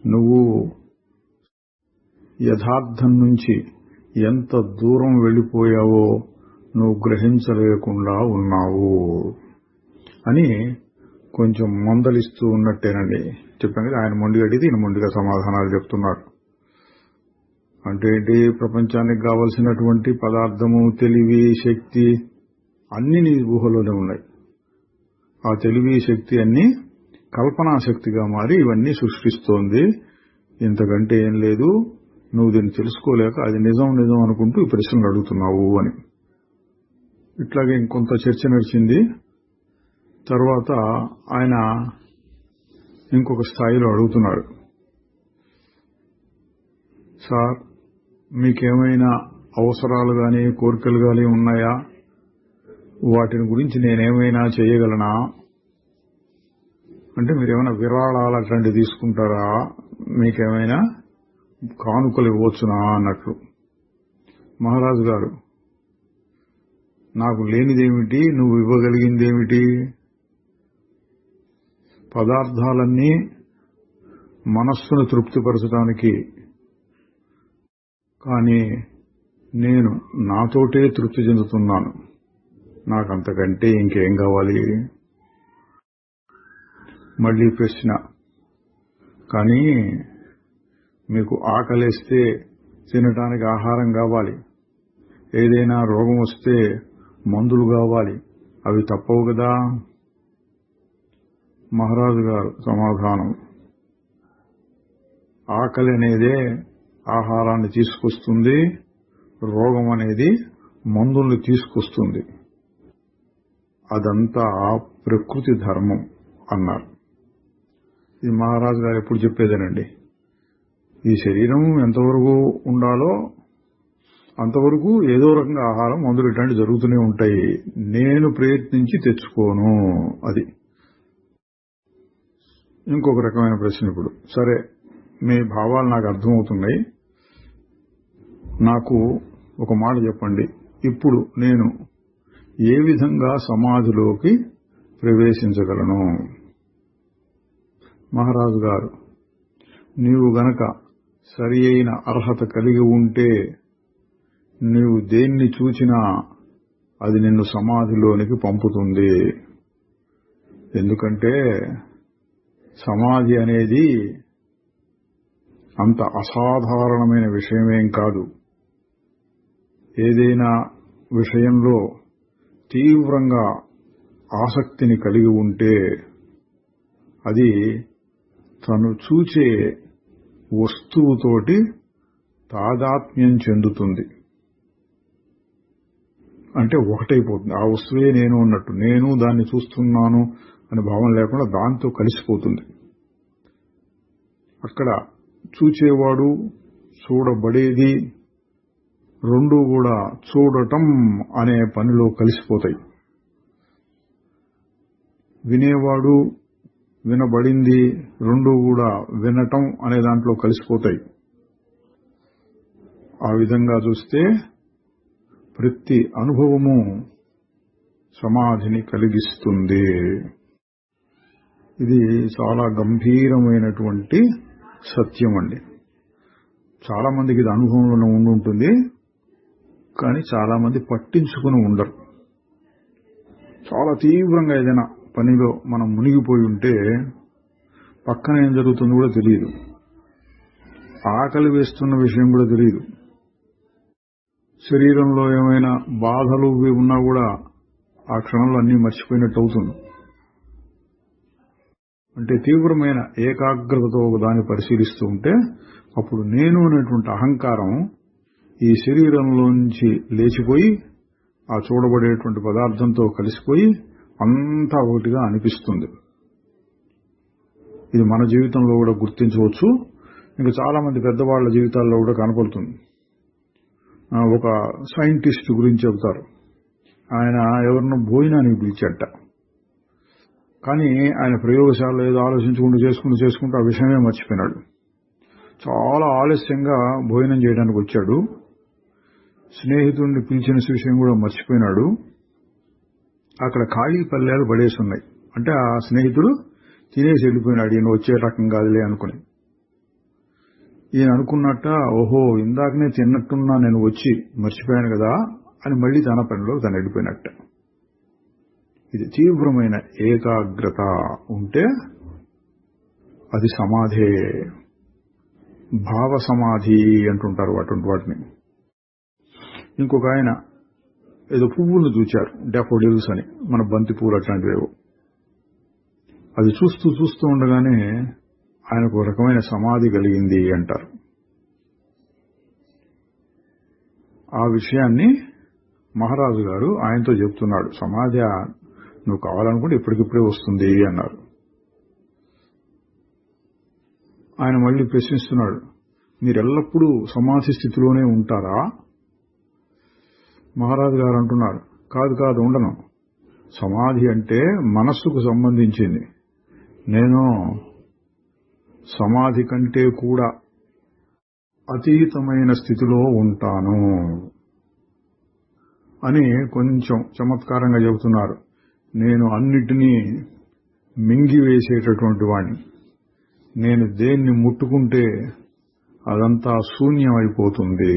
నువ్వు యథార్థం నుంచి ఎంత దూరం వెళ్లిపోయావో నువ్వు గ్రహించలేకుండా ఉన్నావు అని కొంచెం మందలిస్తూ ఉన్నట్టేనండి. చెప్పాను కదా, ఆయన మొండిగా అడిగితే ఈయన మొండిగా సమాధానాలు చెప్తున్నారు. అంటే ఏంటి, ప్రపంచానికి కావలసినటువంటి పదార్థము తెలివి శక్తి అన్ని నీ ఊహలోనే ఉన్నాయి. ఆ తెలివి శక్తి అన్ని కల్పనా శక్తిగా మారి ఇవన్నీ సృష్టిస్తోంది, ఇంతకంటే ఏం లేదు, నువ్వు దీన్ని తెలుసుకోలేక అది నిజం నిజం అనుకుంటూ ఈ ప్రశ్నలు అడుగుతున్నావు అని. ఇట్లాగే ఇంకొంత చర్చ నడిచింది. తర్వాత ఆయన ఇంకొక స్థాయిలో అడుగుతున్నాడు, సార్ మీకేమైనా అవసరాలు గాని కోరికలు గాని ఉన్నాయా, వాటిని గురించి నేనేమైనా చేయగలనా, అంటే మీరేమైనా విరాళాలు అట్లాంటివి తీసుకుంటారా, మీకేమైనా కానుకలు ఇవ్వచ్చునా అన్నట్లు. మహారాజు గారు, నాకు లేనిదేమిటి, నువ్వు ఇవ్వగలిగిందేమిటి, పదార్థాలన్నీ మనస్సును తృప్తిపరచడానికి, కానీ నేను నాతోటే తృప్తి చెందుతున్నాను, నాకంతకంటే ఇంకేం కావాలి. మళ్లీ ప్రశ్న, కానీ మీకు ఆకలేస్తే తినటానికి ఆహారం కావాలి, ఏదైనా రోగం వస్తే మందులు కావాలి, అవి తప్పవు కదా. మహారాజు గారు సమాధానం, ఆకలి అనేదే ఆహారాన్ని తీసుకొస్తుంది, రోగం అనేది మందుల్ని తీసుకొస్తుంది, అదంతా ప్రకృతి ధర్మం అన్నారు. ఇది మహారాజు గారు ఎప్పుడు చెప్పేదేనండి. ఈ శరీరం ఎంతవరకు ఉండాలో అంతవరకు ఏదో రకంగా ఆహారం మందులు ఇట్లాంటివి జరుగుతూనే ఉంటాయి, నేను ప్రయత్నించి తెచ్చుకోను. అది ఇంకొక రకమైన ప్రశ్న. ఇప్పుడు సరే, మీ భావాలు నాకు అర్థమవుతున్నాయి, నాకు ఒక మాట చెప్పండి, ఇప్పుడు నేను ఏ విధంగా సమాధిలోకి ప్రవేశించగలను. మహారాజు గారు, నీవు గనక సరి అయిన అర్హత కలిగి ఉంటే నీవు దేన్ని చూచినా అది నిన్ను సమాధిలోనికి పంపుతుంది. ఎందుకంటే సమాధి అనేది అంత అసాధారణమైన విషయమేం కాదు. ఏదైనా విషయంలో తీవ్రంగా ఆసక్తిని కలిగి ఉంటే అది తను చూచే వస్తువుతోటి తాదాత్మ్యం చెందుతుంది. అంటే ఒకటైపోతుంది. ఆ వస్తువే నేను అన్నట్టు, నేను దాన్ని చూస్తున్నాను అనే భావం లేకుండా దాంతో కలిసిపోతుంది. అక్కడ చూచేవాడు, చూడబడేది రెండూ కూడా చూడటం అనే పనిలో కలిసిపోతాయి. వినేవాడు, వినబడింది రెండూ కూడా వినటం అనే దాంట్లో కలిసిపోతాయి. ఆ విధంగా చూస్తే ప్రతి అనుభవము సమాధిని కలిగిస్తుంది. ఇది చాలా గంభీరమైనటువంటి సత్యం అండి. చాలా మందికి ఇది అనుభవంలోనే ఉంటుంది, కానీ చాలా మంది పట్టించుకుని ఉండరు. చాలా తీవ్రంగా ఏదైనా పనిలో మనం మునిగిపోయి ఉంటే పక్కన ఏం జరుగుతుందో కూడా తెలియదు. ఆకలి వేస్తున్న విషయం కూడా తెలియదు. శరీరంలో ఏమైనా బాధలు ఉన్నా కూడా ఆ క్షణంలో అన్నీ మర్చిపోయినట్టు అవుతుంది. అంటే తీవ్రమైన ఏకాగ్రతతో దాన్ని పరిశీలిస్తూ ఉంటే అప్పుడు నేను అనేటువంటి అహంకారం ఈ శరీరంలోంచి లేచిపోయి ఆ చూడబడేటువంటి పదార్థంతో కలిసిపోయి అంతా ఒకటిగా అనిపిస్తుంది. ఇది మన జీవితంలో కూడా గుర్తించవచ్చు. ఇంకా చాలా మంది పెద్దవాళ్ల జీవితాల్లో కూడా కనపడుతుంది. ఒక సైంటిస్ట్ గురించి చెబుతారు. ఆయన ఎవరినో భోజనానికి పిలిచాట. కానీ ఆయన ప్రయోగశాలలో ఏదో చేసుకుంటూ ఆ విషయమే మర్చిపోయినాడు. చాలా ఆలస్యంగా భోజనం చేయడానికి వచ్చాడు. స్నేహితుడిని పిలిచిన విషయం కూడా మర్చిపోయినాడు. అక్కడ ఖాళీ పల్లెలు పడేసి ఉన్నాయి. అంటే ఆ స్నేహితుడు తినేసి వెళ్ళిపోయినాడు. ఈయన వచ్చే రకం కాదులే అనుకుని. ఈయన అనుకున్నట్ట, ఓహో ఇందాకనే తిన్నట్టున్నా, నేను వచ్చి మర్చిపోయాను కదా అని మళ్లీ తన పనిలో తను వెళ్ళిపోయినట్ట. ఇది తీవ్రమైన ఏకాగ్రత ఉంటే అది సమాధే. భావ సమాధి అంటుంటారు అటువంటి వాటిని. ఇంకొక ఆయన ఏదో పువ్వులను చూచారు, డాఫోడిల్స్ అని, మన బంతి పువ్వులు అట్లాంటివేవో. అది చూస్తూ ఉండగానే ఆయనకు రకమైన సమాధి కలిగింది అంటారు. ఆ విషయాన్ని మహారాజు గారు ఆయనతో చెప్తున్నాడు. సమాధి నువ్వు కావాలనుకుంటే ఇప్పటికిప్పుడే వస్తుంది అన్నారు. ఆయన మళ్లీ ప్రశ్నిస్తున్నాడు, మీరెల్లప్పుడూ సమాధి స్థితిలోనే ఉంటారా? మహారాజు గారు అంటున్నారు, కాదు ఉండను. సమాధి అంటే మనస్సుకు సంబంధించింది. నేను సమాధి కంటే కూడా అతీతమైన స్థితిలో ఉంటాను అని కొంచెం చమత్కారంగా చెబుతున్నారు. నేను అన్నిటినీ మింగివేసేటటువంటి వాణ్ణి. నేను దేన్ని ముట్టుకుంటే అదంతా శూన్యమైపోతుంది.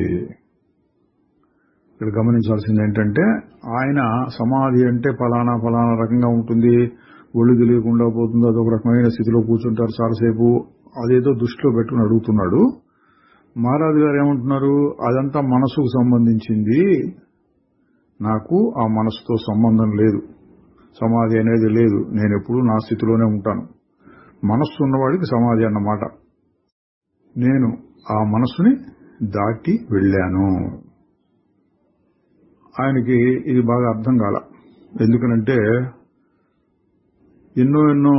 ఇక్కడ గమనించాల్సింది ఏంటంటే, ఆయన సమాధి అంటే ఫలానా రకంగా ఉంటుంది, ఒళ్ళు తెలియకుండా పోతుంది, అదొక రకమైన స్థితిలో కూర్చుంటారు చాలాసేపు, అదేదో దృష్టిలో పెట్టుకుని అడుగుతున్నాడు. మహారాజు గారు ఏమంటున్నారు, అదంతా మనసుకు సంబంధించింది, నాకు ఆ మనసుతో సంబంధం లేదు, సమాధి అనేది లేదు, నేను ఎప్పుడూ నా స్థితిలోనే ఉంటాను. మనస్సు ఉన్నవాడికి సమాధి అన్నమాట. నేను ఆ మనస్సుని దాటి వెళ్ళాను. ఆయనకి ఇది బాగా అర్థం కాల. ఎందుకనంటే ఎన్నో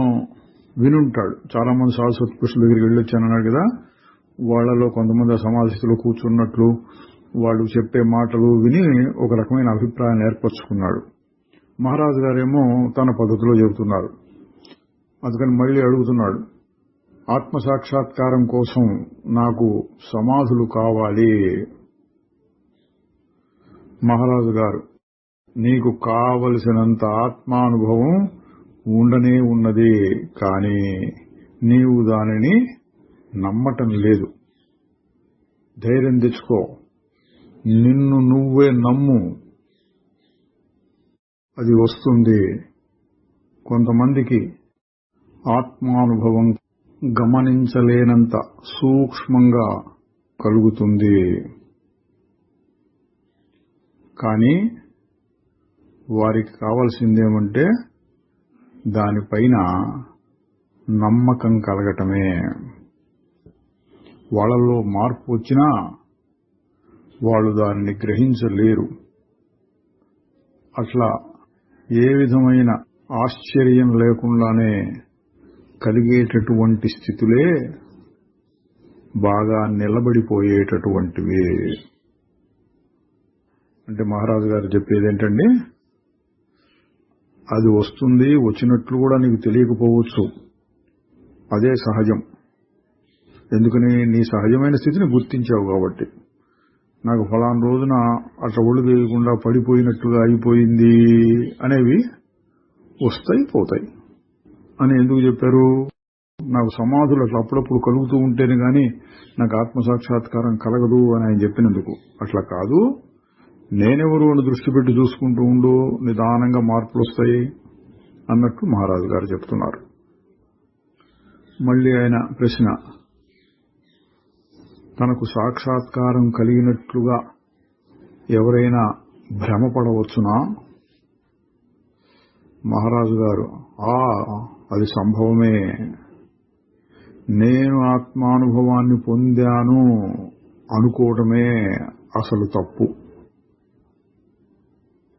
వినుంటాడు. చాలా మంది సరస్వతి పురుషుల దగ్గరికి వెళ్ళొచ్చానన్నాడు కదా, వాళ్లలో కొంతమంది సమాధి స్థితిలో కూర్చున్నట్లు వాళ్ళు చెప్పే మాటలు విని ఒక రకమైన అభిప్రాయాన్ని ఏర్పరచుకున్నాడు. మహారాజు గారేమో తన పద్ధతిలో చెబుతున్నారు. అందుకని మళ్లీ అడుగుతున్నాడు, ఆత్మసాక్షాత్కారం కోసం నాకు సమాధులు కావాలి. మహారాజు గారు, నీకు కావలసినంత ఆత్మానుభవం ఉండనే ఉన్నది, కానీ నీవు దానిని నమ్మటం లేదు. ధైర్యం తెచ్చుకో, నిన్ను నువ్వే నమ్ము. అది వస్తుంది. కొంతమందికి ఆత్మానుభవం గమనించలేనంత సూక్ష్మంగా కలుగుతుంది. కానీ వారికి కావాల్సిందేమంటే దానిపైన నమ్మకం కలగటమే. వాళ్ళల్లో మార్పు వచ్చినా వాళ్ళు దానిని గ్రహించలేరు. అట్లా ఏ విధమైన ఆశ్చర్యం లేకుండానే కలిగేటటువంటి స్థితులే బాగా నిలబడిపోయేటటువంటివి. అంటే మహారాజు గారు చెప్పేది ఏంటండి, అది వస్తుంది, వచ్చినట్లు కూడా నీకు తెలియకపోవచ్చు. అదే సహజం. ఎందుకని నీ సహజమైన స్థితిని గుర్తించావు కాబట్టి. నాకు ఫలానా రోజున అట్లా ఒళ్ళు తెలియకుండా పడిపోయినట్లుగా అయిపోయింది అనేవి వస్తాయి పోతాయి అని ఎందుకు చెప్పారు? నాకు సమాధులు అట్లా అప్పుడప్పుడు కలుగుతూ ఉంటేనే గాని నాకు ఆత్మసాక్షాత్కారం కలగదు అని ఆయన చెప్పినందుకు. అట్లా కాదు, నేనెవరు అని దృష్టి పెట్టి చూసుకుంటూ ఉండు, నిదానంగా మార్పులు వస్తాయి అన్నట్టు మహారాజు గారు చెప్తున్నారు. మళ్ళీ ఆయన ప్రశ్న, తనకు సాక్షాత్కారం కలిగినట్లుగా ఎవరైనా భ్రమపడవచ్చునా? మహారాజు గారు, అది సంభవమే. నేను ఆత్మానుభవాన్ని పొందాను అనుకోవటమే అసలు తప్పు.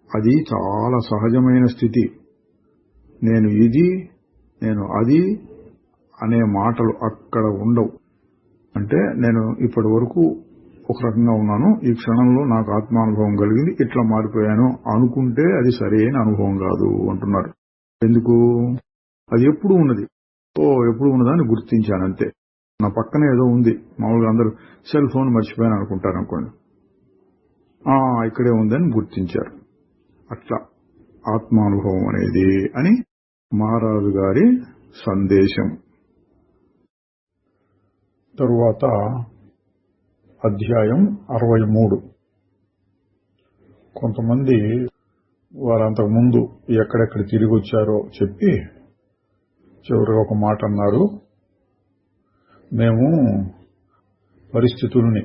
అది చాలా సహజమైన స్థితి. నేను ఇది, నేను అది అనే మాటలు అక్కడ ఉండవు. అంటే నేను ఇప్పటి వరకు ఒక రకంగా ఉన్నాను, ఈ క్షణంలో నాకు ఆత్మానుభవం కలిగింది, ఇట్లా మారిపోయాను అనుకుంటే అది సరైన అనుభవం కాదు అంటున్నారు. ఎందుకు? అది ఎప్పుడు ఉన్నది, ఎప్పుడు ఉన్నదాన్ని గుర్తించానంతే. నా పక్కనే ఏదో ఉంది. మామూలుగా అందరూ సెల్ ఫోన్ మర్చిపోయాను అనుకుంటారు అనుకోండి, ఇక్కడే ఉందని గుర్తించారు. అట్లా ఆత్మానుభవం అనేది అని మహారాజు గారి సందేశం. తరువాత అధ్యాయం 63. కొంతమంది వారంతకుముందు ఎక్కడెక్కడ తిరిగి వచ్చారో చెప్పి చివరిగా ఒక మాట అన్నారు. మేము పరిస్థితుల్ని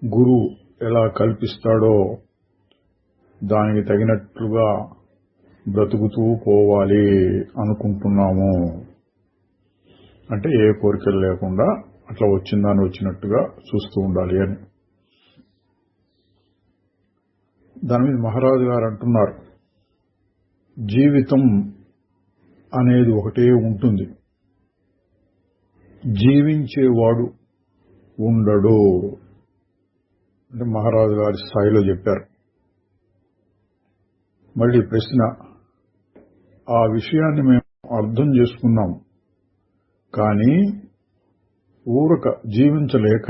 గురువు ఎలా కల్పిస్తాడో దానికి తగినట్లుగా బ్రతుకుతూ పోవాలి అనుకుంటున్నాము. అంటే ఏ కోరికలు లేకుండా అట్లా వచ్చిందాన్ని వచ్చినట్టుగా చూస్తూ ఉండాలి అని. దాని మీద మహారాజు గారు అంటున్నారు, జీవితం అనేది ఒకటే ఉంటుంది, జీవించేవాడు ఉండడు. అంటే మహారాజు గారి స్థాయిలో చెప్పారు. మళ్ళీ ప్రశ్న, ఆ విషయాన్ని మేము అర్థం చేసుకున్నాం, కానీ ఊరక జీవించలేక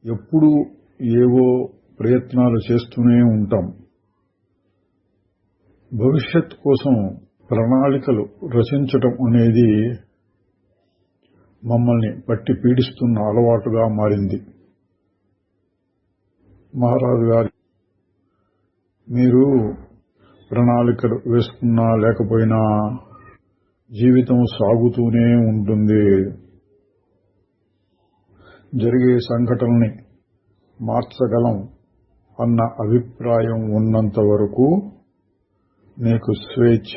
ఎప్పుడూ ఏవో ప్రయత్నాలు చేస్తూనే ఉంటాం. భవిష్యత్ కోసం ప్రణాళికలు రచించటం అనేది మమ్మల్ని పట్టి పీడిస్తున్న అలవాటుగా మారింది. మహారాజు గారు, మీరు ప్రణాళికలు వేసుకున్నా లేకపోయినా జీవితం సాగుతూనే ఉంటుంది. జరిగే సంఘటనల్ని మార్చగలం అన్న అభిప్రాయం ఉన్నంత వరకు నీకు స్వేచ్ఛ,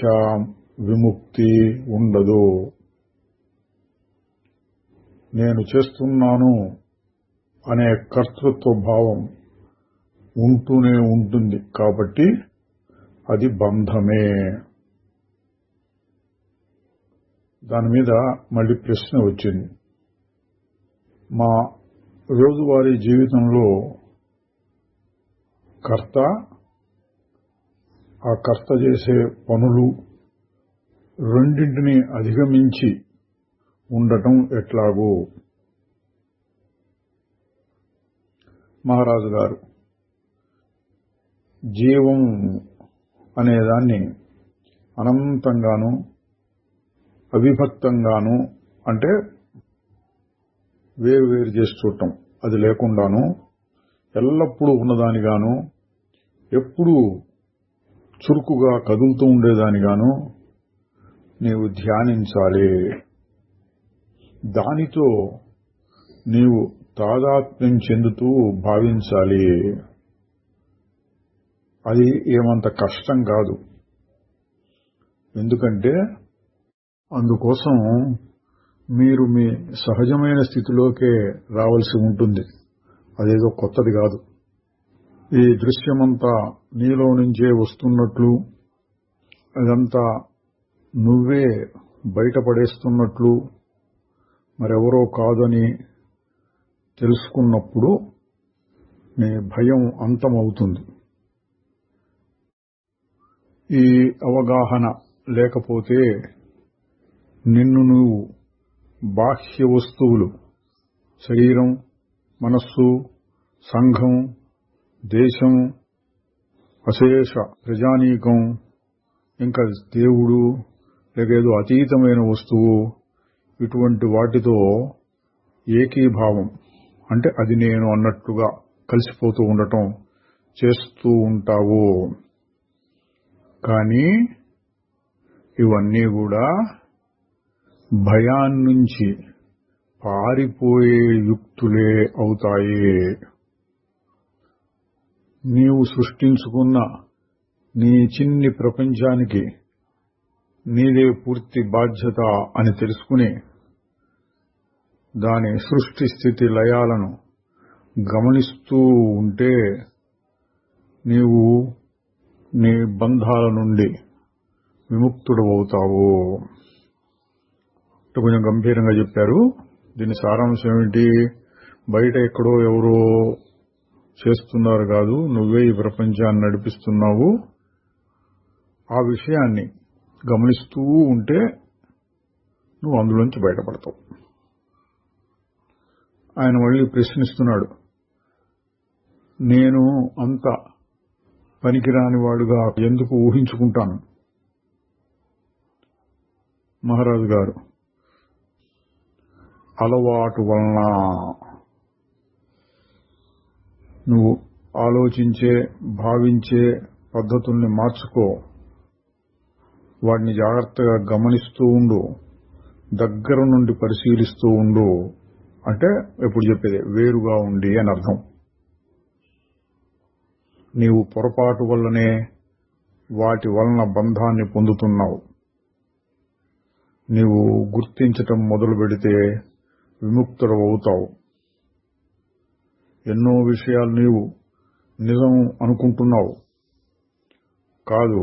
విముక్తి ఉండదు. నేను చేస్తున్నాను అనే కర్తృత్వ భావం ఉంటూనే ఉంటుంది. కాబట్టి అది బంధమే. దాని మీద మళ్ళీ ప్రశ్న వచ్చింది. మా రోజువారీ జీవితంలో కర్త, ఆ కర్త చేసే పనులు రెండింటినీ అధిగమించి ఉండటం ఎట్లాగూ? మహారాజు గారు, జీవం అనేదాన్ని అనంతంగాను అవిభక్తంగాను, అంటే వేరు చేసి చూడటం, అది లేకుండాను ఎల్లప్పుడూ ఉన్నదానిగాను, ఎప్పుడూ చురుకుగా కదులుతూ ఉండేదానిగాను నీవు ధ్యానించాలి. దానితో నీవు తాదాత్మ్యం చెందుతూ భావించాలి. అది ఏమంత కష్టం కాదు. ఎందుకంటే అందుకోసం మీరు మీ సహజమైన స్థితిలోకే రావాల్సి ఉంటుంది. అదేదో కొత్తది కాదు. ఈ దృశ్యమంతా నీలో నుంచే వస్తున్నట్లు, అదంతా నువ్వే బయటపడేస్తున్నట్లు, మరెవరో కాదని తెలుసుకున్నప్పుడు నీ భయం అంతమవుతుంది. ఈ అవగాహన లేకపోతే నిన్ను నువ్వు బాహ్య వస్తువులు, శరీరం, మనస్సు, సంఘం, దేశం, అశేష ప్రజానీకం, ఇంకా దేవుడు, లేకేదో అతీతమైన వస్తువు, ఇటువంటి వాటితో ఏకీభావం అంటే అది నేను అన్నట్టుగా కలిసిపోతూ ఉండటం చేస్తూ ఉంటావు. కానీ ఇవన్నీ కూడా భయాన్నించి పారిపోయే యుక్తులే అవుతాయి. నీవు సృష్టించుకున్న నీ చిన్ని ప్రపంచానికి నీదే పూర్తి బాధ్యత అని తెలుసుకుని దాని సృష్టి స్థితి లయాలను గమనిస్తూ ఉంటే నీవు నీ బంధాల నుండి విముక్తుడవుతావు. కొంచెం గంభీరంగా చెప్పారు. దీని సారాంశం ఏమిటి? బయట ఎక్కడో ఎవరో చేస్తున్నారు కాదు, నువ్వే ఈ ప్రపంచాన్ని నడిపిస్తున్నావు. ఆ విషయాన్ని గమనిస్తూ ఉంటే నువ్వు అందులోంచి బయటపడతావు. ఆయన మళ్ళీ ప్రశ్నిస్తున్నాడు, నేను అంత పనికిరాని వాడుగా ఎందుకు ఊహించుకుంటాను? మహారాజు గారు, అలవాటు వలన. నువ్వు ఆలోచించే, భావించే పద్ధతుల్ని మార్చుకో. వాటిని జాగ్రత్తగా గమనిస్తూ ఉండు, దగ్గర నుండి పరిశీలిస్తూ ఉండు. అంటే ఎప్పుడు చెప్పేది వేరుగా ఉండి అని అర్థం. నీవు పొరపాటు వల్లనే వాటి వలన బంధాన్ని పొందుతున్నావు. నీవు గుర్తించటం మొదలు పెడితే విముక్తుడవుతావు. ఎన్నో విషయాలు నీవు నిజం అనుకుంటున్నావు కాదు,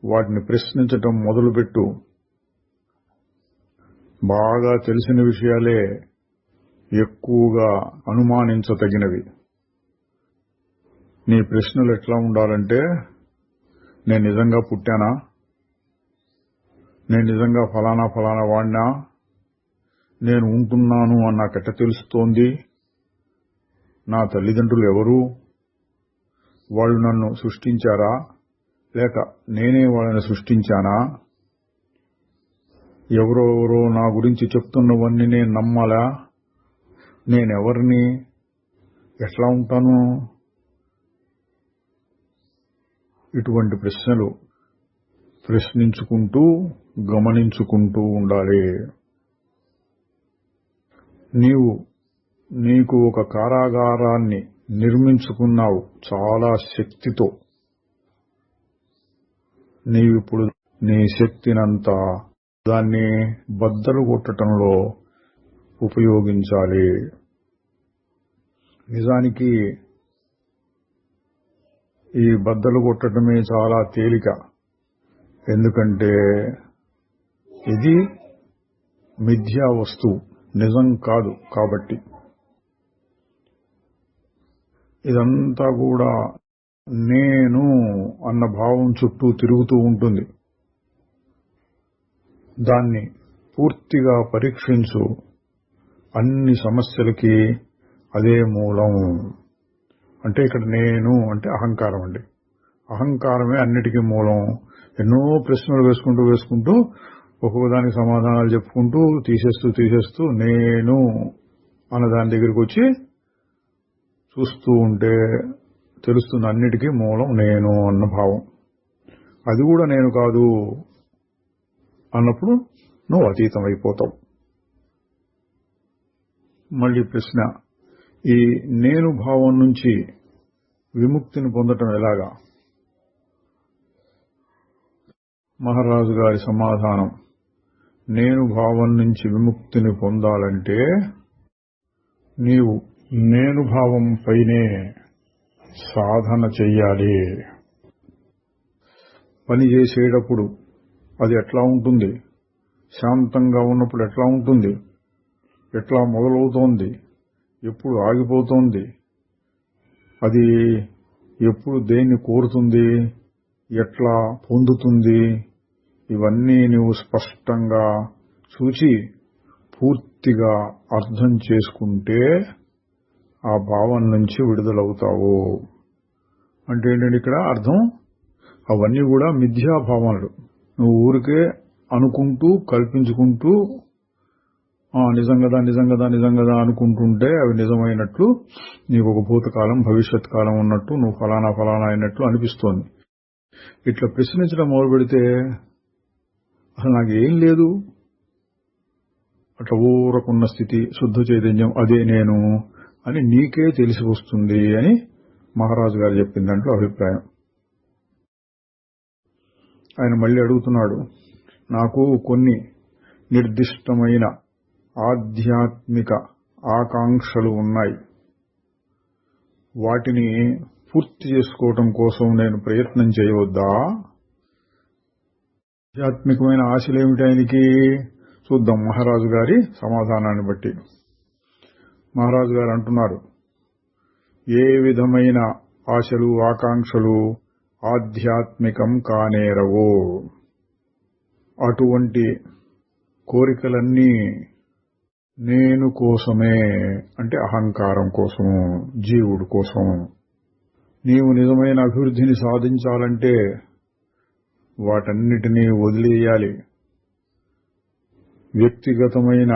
వాటిని ప్రశ్నించటం మొదలుపెట్టు. బాగా తెలిసిన విషయాలే ఎక్కువగా అనుమానించదగినవి. నీ ప్రశ్నలు ఎట్లా ఉండాలంటే, నేను నిజంగా పుట్టానా? నేను నిజంగా ఫలానా ఫలానా వాడినా? నేను ఉంటున్నాను అని నాకెట్ట తెలుస్తోంది? నా తల్లిదండ్రులు ఎవరు? వాళ్ళు నన్ను సృష్టించారా లేక నేనే వాళ్ళని సృష్టించానా? ఎవరెవరో నా గురించి చెప్తున్నవన్నీ నేను నమ్మాలా? నేనెవరిని? ఎట్లా ఉంటాను? ఇటువంటి ప్రశ్నలు ప్రశ్నించుకుంటూ గమనించుకుంటూ ఉండాలి. నీకు ఒక కారాగారాన్ని నిర్మించుకున్నావు చాలా శక్తితో. నీవిప్పుడు నీ శక్తినంతా దాన్ని బద్దలు కొట్టడంలో ఉపయోగించాలి. నిజానికి ఈ బద్దలు కొట్టడమే చాలా తేలిక. ఎందుకంటే ఇది మిథ్యా వస్తువు, నిజం కాదు కాబట్టి. ఇదంతా కూడా నేను అన్న భావం చుట్టూ తిరుగుతూ ఉంటుంది. దాన్ని పూర్తిగా పరీక్షించు. అన్ని సమస్యలకి అదే మూలం. అంటే ఇక్కడ నేను అంటే అహంకారం అండి. అహంకారమే అన్నిటికీ మూలం. ఎన్నో ప్రశ్నలు వేసుకుంటూ ఒక్కొక్కదానికి సమాధానాలు చెప్పుకుంటూ తీసేస్తూ నేను అన్న దాని దగ్గరికి వచ్చి చూస్తూ ఉంటే తెలుస్తుంది అన్నిటికీ మూలం నేను అన్న భావం. అది కూడా నేను కాదు అన్నప్పుడు నువ్వు అతీతం అయిపోతావు. మళ్ళీ ప్రశ్న, ఈ నేను భావం నుంచి విముక్తిని పొందటం ఎలాగా? మహారాజు గారి సమాధానం, నేను భావం నుంచి విముక్తిని పొందాలంటే నీవు నేను భావం పైనే సాధన చెయ్యాలి. పని చేసేటప్పుడు అది ఎట్లా ఉంటుంది, శాంతంగా ఉన్నప్పుడు ఎట్లా ఉంటుంది, ఎట్లా మొదలవుతోంది, ఎప్పుడు ఆగిపోతోంది, అది ఎప్పుడు దేన్ని కోరుతుంది, ఎట్లా పొందుతుంది, ఇవన్నీ నువ్వు స్పష్టంగా చూచి పూర్తిగా అర్థం చేసుకుంటే ఆ భావం నుంచి విడుదలవుతావు. అంటే ఏంటంటే ఇక్కడ అర్థం, అవన్నీ కూడా మిథ్యాభావనలు. నువ్వు ఊరికే అనుకుంటూ కల్పించుకుంటూ నిజం కదా నిజం కదా నిజం కదా అనుకుంటుంటే అవి నిజమైనట్లు, నీకు ఒక భూతకాలం భవిష్యత్ కాలం ఉన్నట్టు, నువ్వు ఫలానా ఫలానా అయినట్లు అనిపిస్తోంది. ఇట్లా ప్రశ్నించడం మొదలు పెడితే అసలు నాకేం లేదు, అట్లా ఊరకున్న స్థితి, శుద్ధ చైతన్యం అదే నేను అని నీకే తెలిసి వస్తుంది అని మహారాజు గారు చెప్పిన దాంట్లో అభిప్రాయం. ఆయన మళ్ళీ అడుగుతున్నాడు, నాకు కొన్ని నిర్దిష్టమైన ఆధ్యాత్మిక ఆకాంక్షలు ఉన్నాయి. వాటిని పూర్తి చేసుకోవటం కోసం నేను ప్రయత్నం చేయవద్దా? ఆధ్యాత్మికమైన ఆశలేమిటి ఆయనకి? చూద్దాం మహారాజు గారి సమాధానాన్ని బట్టి. మహారాజు గారు అంటున్నారు, ఏ విధమైన ఆశలు ఆకాంక్షలు ఆధ్యాత్మికం కానేరవో. అటువంటి కోరికలన్నీ నేను కోసమే, అంటే అహంకారం కోసము, జీవుడు కోసం. నీవు నిజమైన అభివృద్ధిని సాధించాలంటే వాటన్నిటినీ వదిలేయాలి. వ్యక్తిగతమైన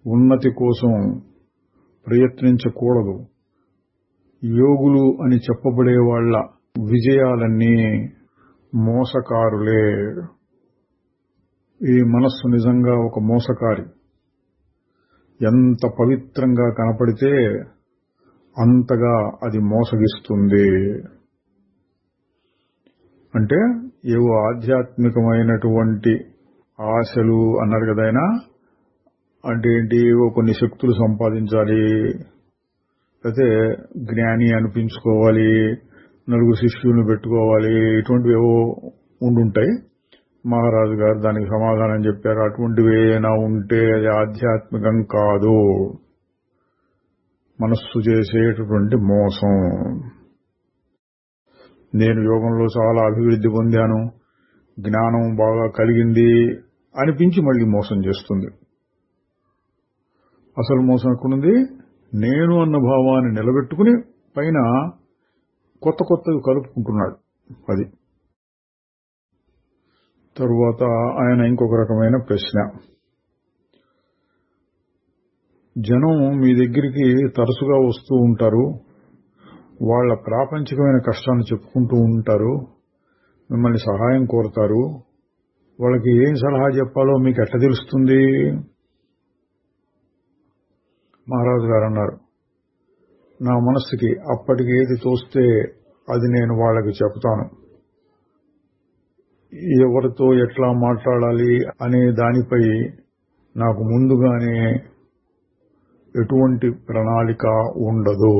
ఉన్నతి కోసం ప్రయత్నించకూడదు. యోగులు అని చెప్పబడే వాళ్ల విజయాలన్నీ మోసకారులే. ఈ మనస్సు నిజంగా ఒక మోసకారి. ఎంత పవిత్రంగా కనపడితే అంతగా అది మోసగిస్తుంది. అంటే ఏవో ఆధ్యాత్మికమైనటువంటి ఆశలు అన్నారు కదా ఆయన. అంటే ఏంటి, కొన్ని శక్తులు సంపాదించాలి, అయితే జ్ఞాని అనిపించుకోవాలి, నలుగురు శిష్యులను పెట్టుకోవాలి, ఇటువంటివి ఏవో ఉండుంటాయి. మహారాజు గారు దానికి సమాధానం చెప్పారు, అటువంటివి ఏమైనా ఉంటే అది ఆధ్యాత్మికం కాదు, మనస్సు చేసేటటువంటి మోసం. నేను యోగంలో చాలా అభివృద్ధి పొందాను, జ్ఞానం బాగా కలిగింది అనిపించి మళ్ళీ మోసం చేస్తుంది. అసలు మోసం ఎక్కడుంది? నేను అన్న భావాన్ని నిలబెట్టుకుని పైన కొత్త కొత్తవి కలుపుకుంటున్నాడు. అది. తరువాత ఆయన ఇంకొక రకమైన ప్రశ్న, జనం మీ దగ్గరికి తరచుగా వస్తూ ఉంటారు, వాళ్ల ప్రాపంచికమైన కష్టాన్ని చెప్పుకుంటూ ఉంటారు, మిమ్మల్ని సహాయం కోరుతారు, వాళ్ళకి ఏం సలహా చెప్పాలో మీకు ఎట్లా తెలుస్తుంది? మహారాజు గారు అన్నారు, నా మనస్సుకి అప్పటికి ఏది తోస్తే అది నేను వాళ్ళకి చెప్తాను. ఎవరితో ఎట్లా మాట్లాడాలి అనే దానిపై నాకు ముందుగానే ఎటువంటి ప్రణాళిక ఉండదు.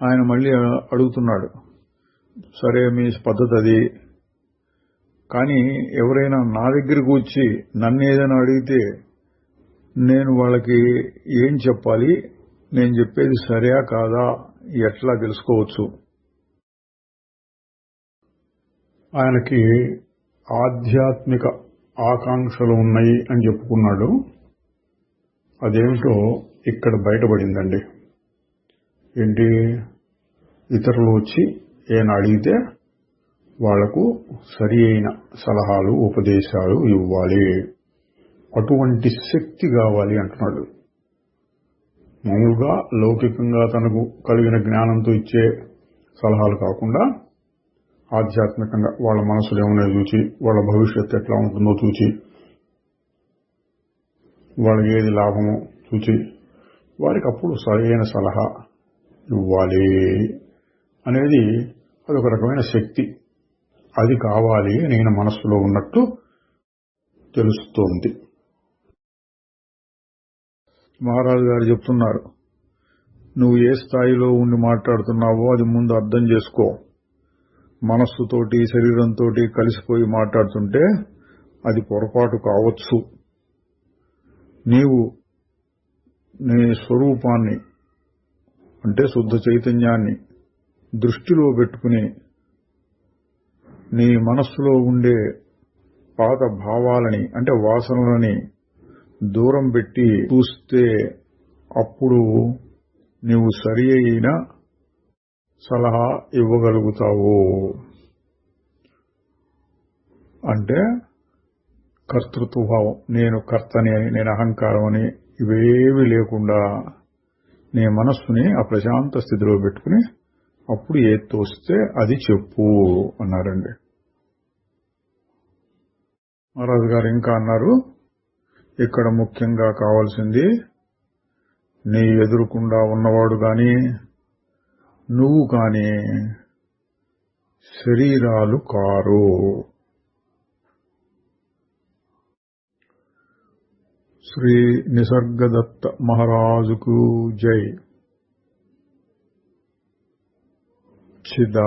ఆయన మళ్ళీ అడుగుతున్నాడు, సరే మీ పద్ధతి అది, కానీ ఎవరైనా నా దగ్గరకు వచ్చి నన్ను ఏదైనా అడిగితే నేను వాళ్ళకి ఏం చెప్పాలి, నేను చెప్పేది సరే కాదా ఎట్లా తెలుసుకోవచ్చు? ఆయనకి ఆధ్యాత్మిక ఆకాంక్షలు ఉన్నాయి అని చెప్పుకున్నాడు. అదేమిటో ఇక్కడ బయటపడిందండి. ఏంటి? ఇతరులు వచ్చి ఏమైనా అడిగితే వాళ్లకు సరి అయిన సలహాలు ఉపదేశాలు ఇవ్వాలి, అటువంటి శక్తి కావాలి అంటున్నాడు. మామూలుగా లౌకికంగా తనకు కలిగిన జ్ఞానంతో ఇచ్చే సలహాలు కాకుండా ఆధ్యాత్మికంగా వాళ్ళ మనసులు ఏమున్నాయో చూచి, వాళ్ళ భవిష్యత్తు ఎట్లా ఉంటుందో చూచి, వాళ్ళకి ఏది లాభమో చూచి, వారికి అప్పుడు సరైన సలహా ఇవ్వాలి అనేది అదొక రకమైన శక్తి. అది కావాలి నేను మనస్సులో ఉన్నట్టు తెలుస్తోంది. మహారాజు గారు చెప్తున్నారు, నువ్వు ఏ స్థాయిలో ఉండి మాట్లాడుతున్నావో అది ముందు అర్థం చేసుకో. మనస్సుతోటి శరీరంతో కలిసిపోయి మాట్లాడుతుంటే అది పొరపాటు కావచ్చు. నీవు నీ స్వరూపాన్ని అంటే శుద్ధ చైతన్యాన్ని దృష్టిలో పెట్టుకుని నీ మనస్సులో ఉండే పాత భావాలని అంటే వాసనలని దూరం పెట్టి చూస్తే అప్పుడు నీవు సరి అయిన సలహా ఇవ్వగలుగుతావు. అంటే కర్తృత్వభావం, నేను కర్తని అని, నేను అహంకారం అని ఇవేవి లేకుండా నీ మనస్సుని ఆ ప్రశాంత స్థితిలో పెట్టుకుని అప్పుడు ఏది తోస్తే అది చెప్పు అన్నారండి. మహారాజు గారు ఇంకా అన్నారు, ఇక్కడ ముఖ్యంగా కావాల్సింది నీ ఎదురుకుండా ఉన్నవాడు గాని నువ్వు కాని శరీరాలు కారు. శ్రీ నిసర్గదత్త మహారాజుకు జై. చిదానందరూప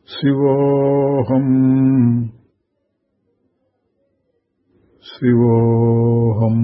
శివోహం శివోహం.